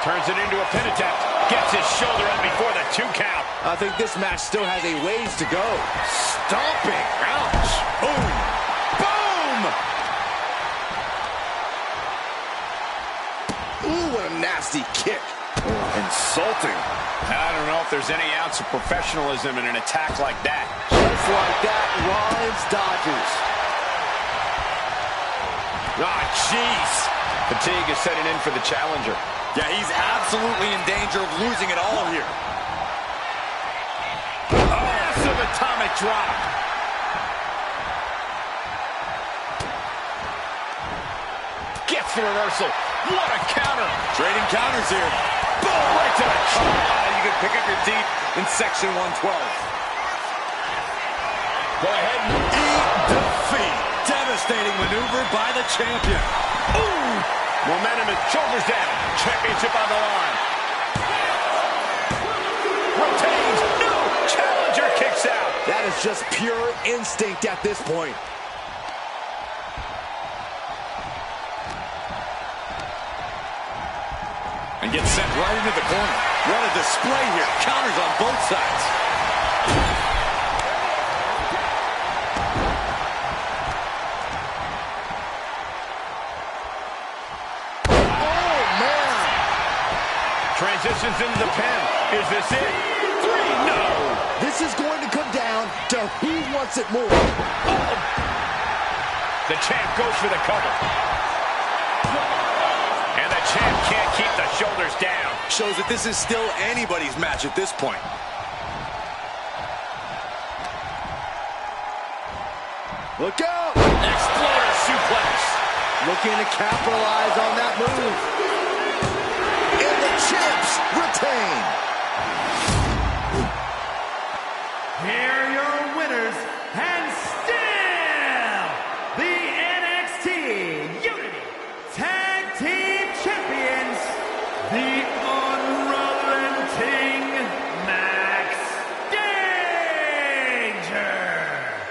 Turns it into a pin attempt. Gets his shoulder up before the 2 count.
I think this match still has a ways to go. Stomping. Ouch. Boom. Boom. Ooh, what a nasty kick. Insulting.
I don't know if there's any ounce of professionalism in an attack like that.
Just like that, Rollins dodges.
Ah, jeez. Fatigue is setting in for the challenger.
Yeah, he's absolutely in danger of losing it all here.
Massive atomic drop. Gets the reversal. What a counter.
Trading counters here.
Boom, right to the chin.
You can pick up your teeth in section 112.
Go ahead and
eat defeat. Devastating maneuver by the champion.
Ooh. Momentum is shoulders down. Championship on the line. Retains. No. Challenger kicks out.
That is just pure instinct at this point.
And gets sent right into the corner. What a display here. Counters on both sides.
Oh, man.
Transitions into the pin. Is this it? 3, no.
This is going to come down to who wants it more.
Oh. The champ goes for the cover. And the champ can't keep the shoulders down.
Shows that this is still anybody's match at this point.
Look out!
Exploder suplex.
Looking to capitalize on that move. And the champs retain.
Here are your winners, and still the NXT Unity Tag Team Champions, the unrelenting Max Danger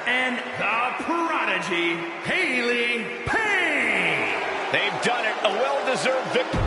and the Prodigy Haley Payne.
They've done it. A well-deserved victory.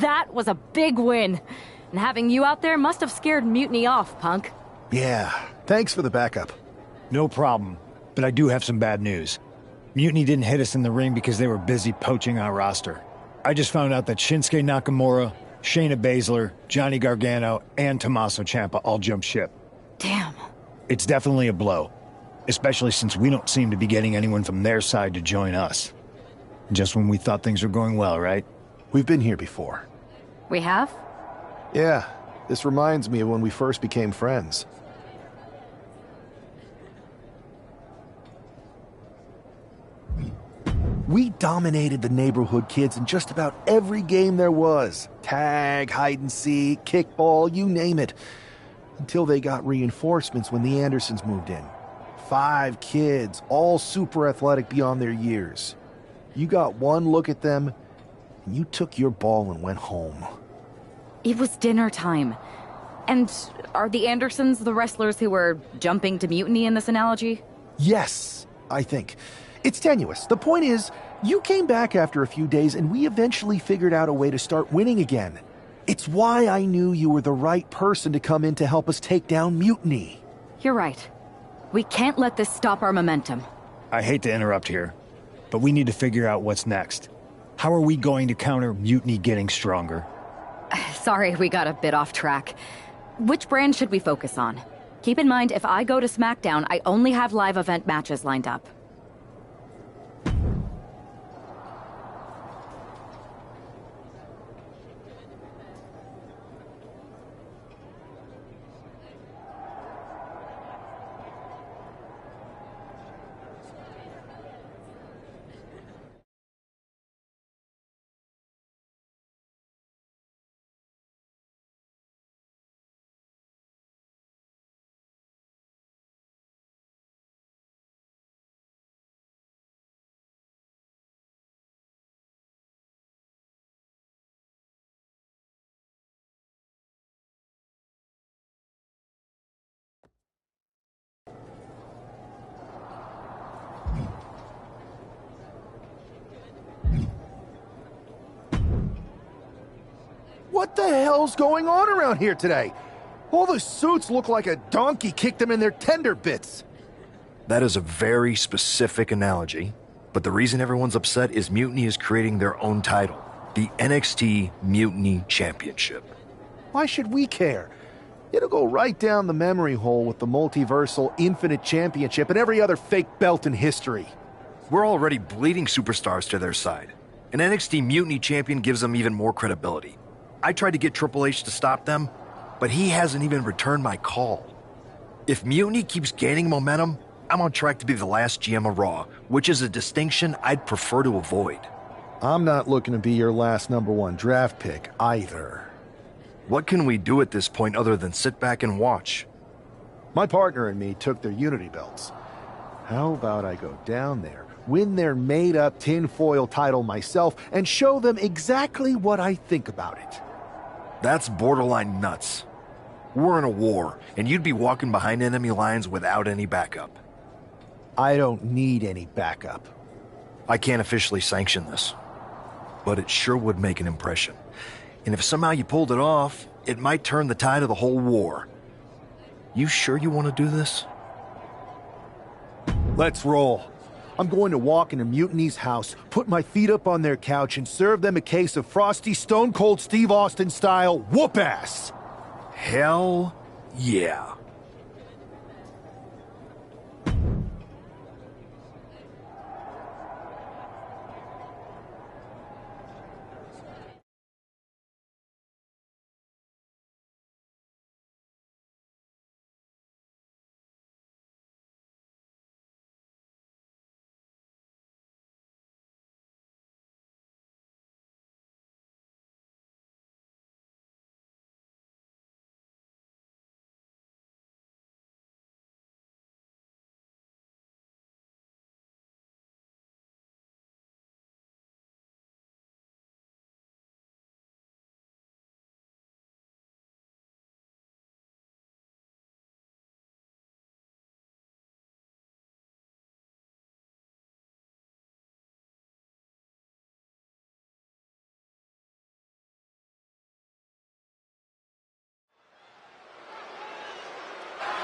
That was a big win. And having you out there must have scared Mutiny off, Punk.
Yeah, thanks for the backup.
No problem, but I do have some bad news. Mutiny didn't hit us in the ring because they were busy poaching our roster. I just found out that Shinsuke Nakamura, Shayna Baszler, Johnny Gargano, and Tommaso Ciampa all jumped ship.
Damn.
It's definitely a blow, especially since we don't seem to be getting anyone from their side to join us. Just when we thought things were going well, right?
We've been here before.
We have?
Yeah, this reminds me of when we first became friends. We dominated the neighborhood kids in just about every game there was. Tag, hide and seek, kickball, you name it. Until they got reinforcements when the Andersons moved in. 5 kids, all super athletic beyond their years. You got one look at them, and you took your ball and went home.
It was dinner time. And are the Andersons the wrestlers who were jumping to Mutiny in this analogy?
Yes, I think. It's tenuous. The point is, you came back after a few days and we eventually figured out a way to start winning again. It's why I knew you were the right person to come in to help us take down Mutiny.
You're right. We can't let this stop our momentum.
I hate to interrupt here, but we need to figure out what's next. How are we going to counter Mutiny getting stronger?
Sorry, we got a bit off track. Which brand should we focus on? Keep in mind, if I go to SmackDown, I only have live event matches lined up.
What the hell's going on around here today? All the suits look like a donkey kicked them in their tender bits.
That is a very specific analogy, but the reason everyone's upset is Mutiny is creating their own title, the NXT Mutiny Championship.
Why should we care? It'll go right down the memory hole with the multiversal Infinite Championship and every other fake belt in history.
We're already bleeding superstars to their side. An NXT Mutiny champion gives them even more credibility. I tried to get Triple H to stop them, but he hasn't even returned my call. If Mutiny keeps gaining momentum, I'm on track to be the last GM of Raw, which is a distinction I'd prefer to avoid.
I'm not looking to be your last #1 draft pick either.
What can we do at this point other than sit back and watch?
My partner and me took their Unity belts. How about I go down there, win their made-up tinfoil title myself, and show them exactly what I think about it?
That's borderline nuts. We're in a war, and you'd be walking behind enemy lines without any backup.
I don't need any backup.
I can't officially sanction this, but it sure would make an impression. And if somehow you pulled it off, it might turn the tide of the whole war. You sure you want to do this?
Let's roll. I'm going to walk into Mutiny's house, put my feet up on their couch, and serve them a case of frosty Stone Cold Steve Austin style whoop-ass.
Hell yeah.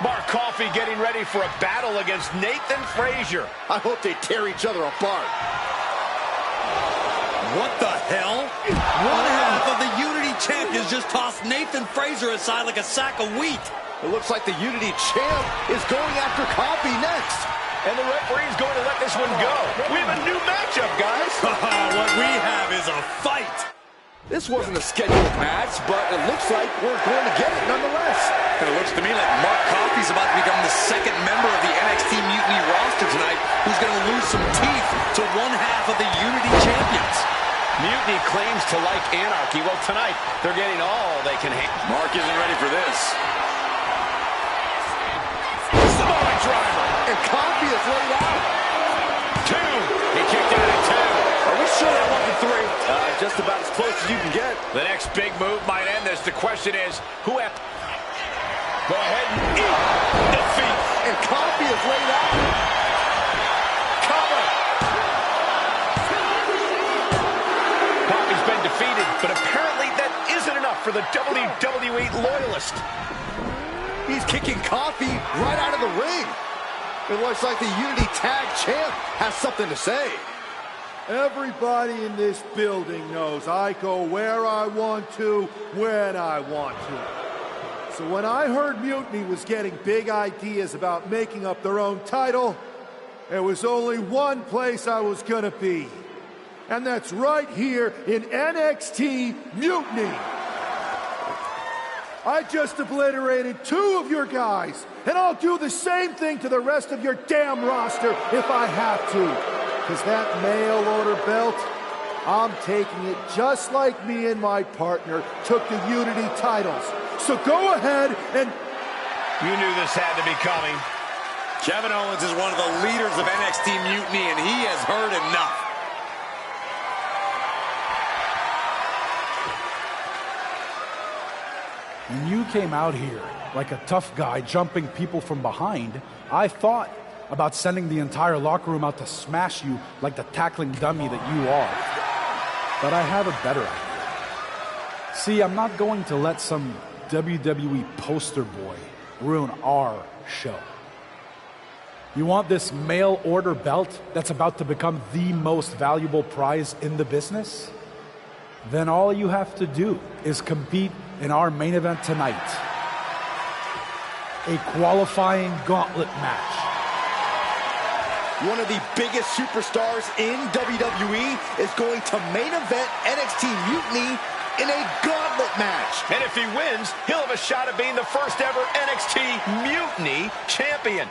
Mark Coffey getting ready for a battle against Nathan Frazier.
I hope they tear each other apart.
What the hell? One half of the Unity champions just tossed Nathan Frazier aside like a sack of wheat.
It looks like the Unity champ is going after Coffey next.
And the referee's going to let this one go. We have a new matchup, guys.
What we have is a fight.
This wasn't a scheduled match, but it looks like we're going to get it nonetheless.
And it looks to me like Mark Coffey's about to become the second member of the NXT Mutiny roster tonight who's going to lose some teeth to one half of the Unity champions.
Mutiny claims to like anarchy. Well, tonight, they're getting all they can handle.
Mark isn't ready for this.
Samoa driver.
And Coffey is laid out.
2. He kicked out at 2.
Are we sure that wasn't 3? Just about as close as you can get.
The next big move might end this. The question is, who have... Go ahead and eat defeat.
And Coffey is laid out.
Cover. Coffey's been defeated, but apparently that isn't enough for the WWE loyalist.
He's kicking Coffey right out of the ring. It looks like the Unity Tag Champ has something to say.
Everybody in this building knows I go where I want to, when I want to. So when I heard Mutiny was getting big ideas about making up their own title, there was only one place I was gonna be. And that's right here in NXT Mutiny. I just obliterated 2 of your guys, and I'll do the same thing to the rest of your damn roster if I have to. Because that mail order belt, I'm taking it just like me and my partner took the Unity titles. So go ahead and...
You knew this had to be coming.
Kevin Owens is one of the leaders of NXT Mutiny, and he has heard enough.
When you came out here like a tough guy jumping people from behind, I thought about sending the entire locker room out to smash you like the tackling dummy that you are. But I have a better idea. See, I'm not going to let some WWE poster boy ruin our show. You want this mail order belt that's about to become the most valuable prize in the business? Then all you have to do is compete in our main event tonight. A qualifying gauntlet match.
One of the biggest superstars in WWE is going to main event NXT Mutiny in a gauntlet match.
And if he wins, he'll have a shot at being the first ever NXT Mutiny champion.